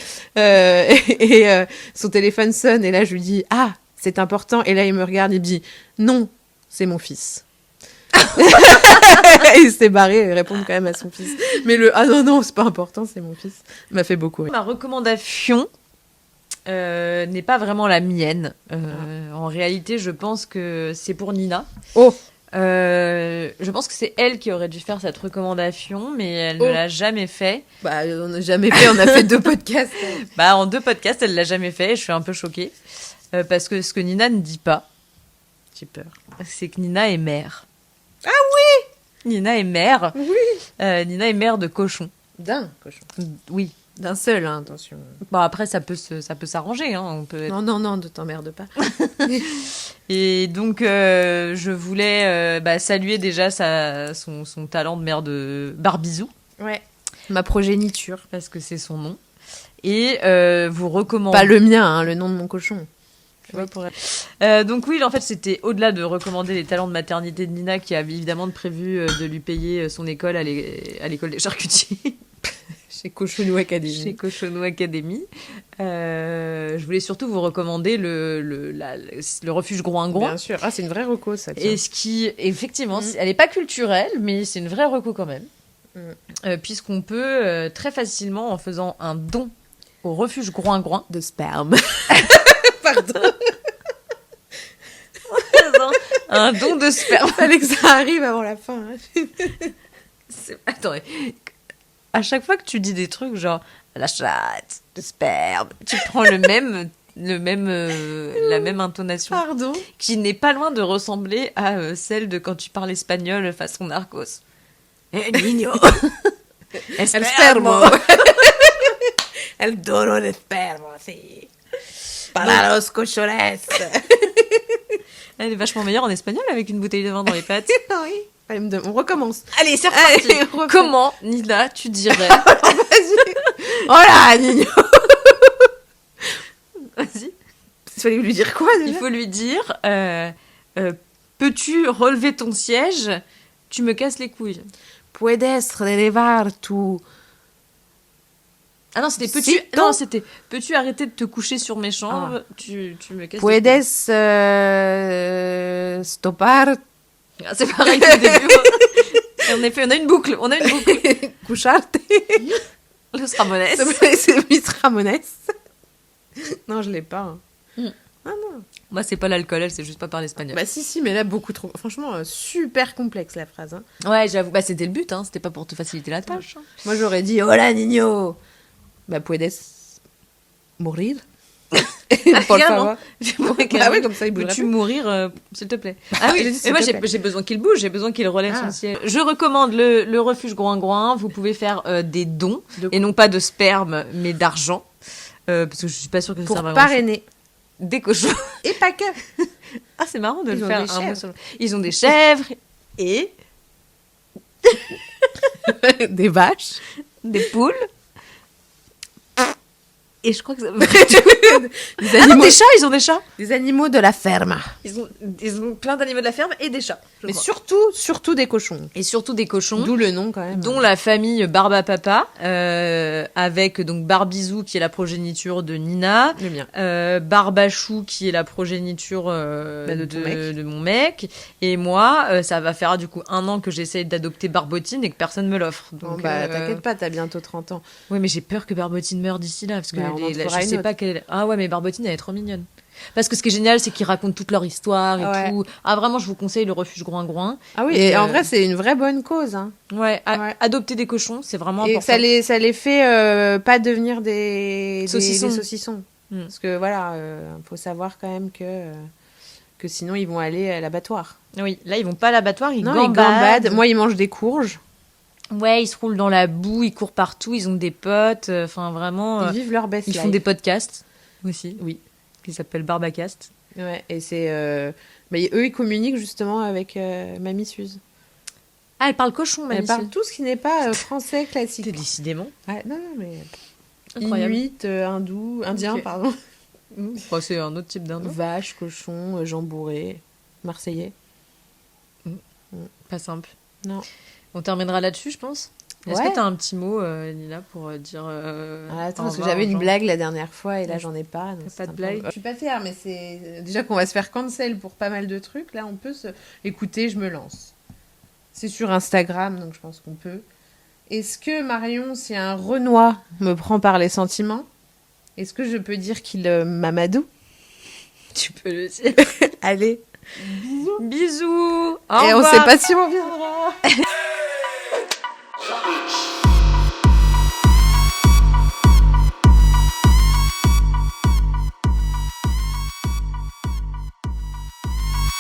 Speaker 1: Son téléphone sonne, et là je lui dis « Ah, c'est important !» Et là il me regarde, il me dit « Non, c'est mon fils. » Il s'est barré, il répond quand même à son fils. Mais « Ah non, c'est pas important, c'est mon fils » m'a fait beaucoup rire.
Speaker 2: Ma recommandation... n'est pas vraiment la mienne. En réalité, je pense que c'est pour Nina. Je pense que c'est elle qui aurait dû faire cette recommandation, mais elle ne l'a jamais fait.
Speaker 1: Bah, on n'a jamais fait, on a fait 2 podcasts.
Speaker 2: Bah, en 2 podcasts, elle l'a jamais fait, et je suis un peu choquée. Parce que ce que Nina ne dit pas,
Speaker 1: j'ai peur,
Speaker 2: c'est que Nina est mère.
Speaker 1: Ah oui!
Speaker 2: Nina est mère.
Speaker 1: Oui.
Speaker 2: Nina est mère de cochon.
Speaker 1: D'un cochon.
Speaker 2: Oui.
Speaker 1: D'un seul, hein, attention.
Speaker 2: Bon, après, ça peut s'arranger. Hein. On peut être...
Speaker 1: Non, ne t'emmerde pas.
Speaker 2: Et donc, je voulais saluer déjà son talent de mère de Barbizou.
Speaker 1: Ouais. Ma progéniture.
Speaker 2: Parce que c'est son nom. Et vous recommande...
Speaker 1: Pas le mien, hein, le nom de mon cochon.
Speaker 2: Tu vois, donc oui, en fait, c'était au-delà de recommander les talents de maternité de Nina, qui a évidemment prévu de lui payer son école à l'école des charcutiers.
Speaker 1: Chez Cochonou Academy.
Speaker 2: Chez Cochonou Academy. Je voulais surtout vous recommander le refuge Groing-Groing.
Speaker 1: Bien sûr. Ah, c'est une vraie reco, ça.
Speaker 2: Tiens. Et ce qui, effectivement, elle n'est pas culturelle, mais c'est une vraie reco quand même. Puisqu'on peut très facilement, en faisant un don au refuge Groing-Groing...
Speaker 1: De sperme. Pardon.
Speaker 2: Un don de sperme.
Speaker 1: Fallait que ça arrive avant la fin. Hein.
Speaker 2: Attendez... À chaque fois que tu dis des trucs genre la chatte, le sperme, tu prends la même intonation.
Speaker 1: Pardon.
Speaker 2: Qui n'est pas loin de ressembler à celle de quand tu parles espagnol façon Narcos. Niño.
Speaker 1: El spermo. El doro de spermo, sí. Para los cochones.
Speaker 2: Elle est vachement meilleure en espagnol avec une bouteille de vin dans les pattes.
Speaker 1: Oui. On recommence.
Speaker 2: Allez, c'est reparti. Comment, Nina, tu dirais
Speaker 1: Vas-y. Oh là, Nino.
Speaker 2: Vas-y.
Speaker 1: Il fallait lui dire quoi, déjà?
Speaker 2: Il faut lui dire peux-tu relever ton siège? Tu me casses les couilles.
Speaker 1: Puedes relevar tu...
Speaker 2: Ah non, c'était peux-tu... Non, c'était peux-tu arrêter de te coucher sur mes chambres? Tu me casses les couilles.
Speaker 1: Puedes stopar...
Speaker 2: Ah, c'est pareil au début. Et en effet, on a une boucle.
Speaker 1: Coucharte.
Speaker 2: Los Ramones.
Speaker 1: C'est Miss Ramones. Non, je l'ai pas. Hein. Ah non.
Speaker 2: Moi, c'est pas l'alcool, elle sait juste pas parler espagnol.
Speaker 1: Bah si, mais là, beaucoup trop... Franchement, super complexe, la phrase. Hein.
Speaker 2: Ouais, j'avoue. Bah, c'était le but, hein. C'était pas pour te faciliter la tâche. Hein.
Speaker 1: Moi, j'aurais dit, hola, niño. Bah, puedes mourir. Por favor.
Speaker 2: Ah oui, comme ça, il bougerait. Peux-tu mourir, s'il te plaît? Ah oui, et moi j'ai besoin qu'il bouge, j'ai besoin qu'il relève son siège. Je recommande le refuge Groing-Groing. Vous pouvez faire des dons, et non pas de sperme, mais d'argent. parce que je suis pas sûre que ça
Speaker 1: Pour
Speaker 2: serve à grand-chose.
Speaker 1: parrainer.
Speaker 2: Des cochons.
Speaker 1: Et pas que.
Speaker 2: Ah, c'est marrant de
Speaker 1: Ils
Speaker 2: le
Speaker 1: ont
Speaker 2: faire
Speaker 1: des
Speaker 2: un mot
Speaker 1: chèvres.
Speaker 2: sur le- Ils ont des chèvres et
Speaker 1: Des vaches.
Speaker 2: des poules. Et je crois que ça...
Speaker 1: Des
Speaker 2: Ah non,
Speaker 1: animaux,
Speaker 2: des chats, ils ont des chats.
Speaker 1: des animaux de la ferme.
Speaker 2: Ils ont plein d'animaux de la ferme et des chats.
Speaker 1: Mais surtout des cochons.
Speaker 2: Et surtout des cochons.
Speaker 1: D'où le nom quand même.
Speaker 2: Dont la famille Barbapapa, avec donc Barbizou qui est la progéniture de Nina,
Speaker 1: Le mien.
Speaker 2: Barbachou qui est la progéniture
Speaker 1: de ton mec.
Speaker 2: de mon mec, et moi, ça va faire du coup 1 an que j'essaye d'adopter Barbotine et que personne me l'offre.
Speaker 1: Bon,
Speaker 2: Donc,
Speaker 1: t'inquiète pas, t'as bientôt 30 ans.
Speaker 2: Oui, mais j'ai peur que Barbotine meure d'ici là, parce que
Speaker 1: Bah, on en trouvera
Speaker 2: je
Speaker 1: une
Speaker 2: sais
Speaker 1: autre.
Speaker 2: pas quelle. Ah ouais, mais Barbotine elle est trop mignonne. Parce que ce qui est génial, c'est qu'ils racontent toute leur histoire et
Speaker 1: Ouais.
Speaker 2: tout. Ah vraiment, je vous conseille le refuge Groin-Groin.
Speaker 1: Ah oui,
Speaker 2: Et,
Speaker 1: et en vrai, c'est une vraie bonne cause. Hein.
Speaker 2: Ouais,
Speaker 1: Ouais.
Speaker 2: adopter des cochons, c'est vraiment
Speaker 1: Et
Speaker 2: important.
Speaker 1: ça les fait pas devenir des
Speaker 2: Saucissons.
Speaker 1: des saucissons.
Speaker 2: Mm.
Speaker 1: Parce que voilà, faut savoir quand même que sinon ils vont aller à l'abattoir.
Speaker 2: Oui, là ils vont pas à l'abattoir, ils
Speaker 1: Non,
Speaker 2: gambadent.
Speaker 1: ils gambadent. Moi, ils mangent des courges.
Speaker 2: Ouais, ils se roulent dans la boue, ils courent partout, ils ont des potes. Enfin vraiment,
Speaker 1: Ils vivent leur best
Speaker 2: ils
Speaker 1: life.
Speaker 2: font des podcasts aussi,
Speaker 1: Oui.
Speaker 2: qui s'appellent Barbacast.
Speaker 1: Ouais, et c'est. Mais eux, ils communiquent justement avec Mamie Suze.
Speaker 2: Ah, elle parle cochon,
Speaker 1: Elle
Speaker 2: Mamie
Speaker 1: parle
Speaker 2: Suze.
Speaker 1: tout ce qui n'est pas français classique.
Speaker 2: Décidément.
Speaker 1: Ouais, non, mais.
Speaker 2: Incroyable.
Speaker 1: Inuit, hindou, indien,
Speaker 2: Ok.
Speaker 1: pardon.
Speaker 2: Oh, c'est un autre type d'Inde.
Speaker 1: Vache, cochon, jambouré, marseillais.
Speaker 2: Pas simple.
Speaker 1: Non.
Speaker 2: On terminera là-dessus, je pense. Est-ce
Speaker 1: Ouais.
Speaker 2: que tu as un petit mot, Lila, pour dire.
Speaker 1: Ah, attends,
Speaker 2: au
Speaker 1: parce que
Speaker 2: revoir
Speaker 1: j'avais
Speaker 2: aux
Speaker 1: une
Speaker 2: gens
Speaker 1: blague la dernière fois et là j'en ai pas. donc
Speaker 2: T'as
Speaker 1: c'est
Speaker 2: pas de
Speaker 1: un peu-
Speaker 2: blague
Speaker 1: Je suis pas fière, mais c'est déjà qu'on va se faire cancel pour pas mal de trucs. Là, on peut se. Écoutez, je me lance. C'est sur Instagram, donc je pense qu'on peut. Est-ce que Marion, si un Renoir me prend par les sentiments, est-ce que je peux dire qu'il m'amadoue?
Speaker 2: Tu peux le dire.
Speaker 1: Allez.
Speaker 2: Bisous. Au
Speaker 1: Et on
Speaker 2: revoir.
Speaker 1: sait pas si on viendra.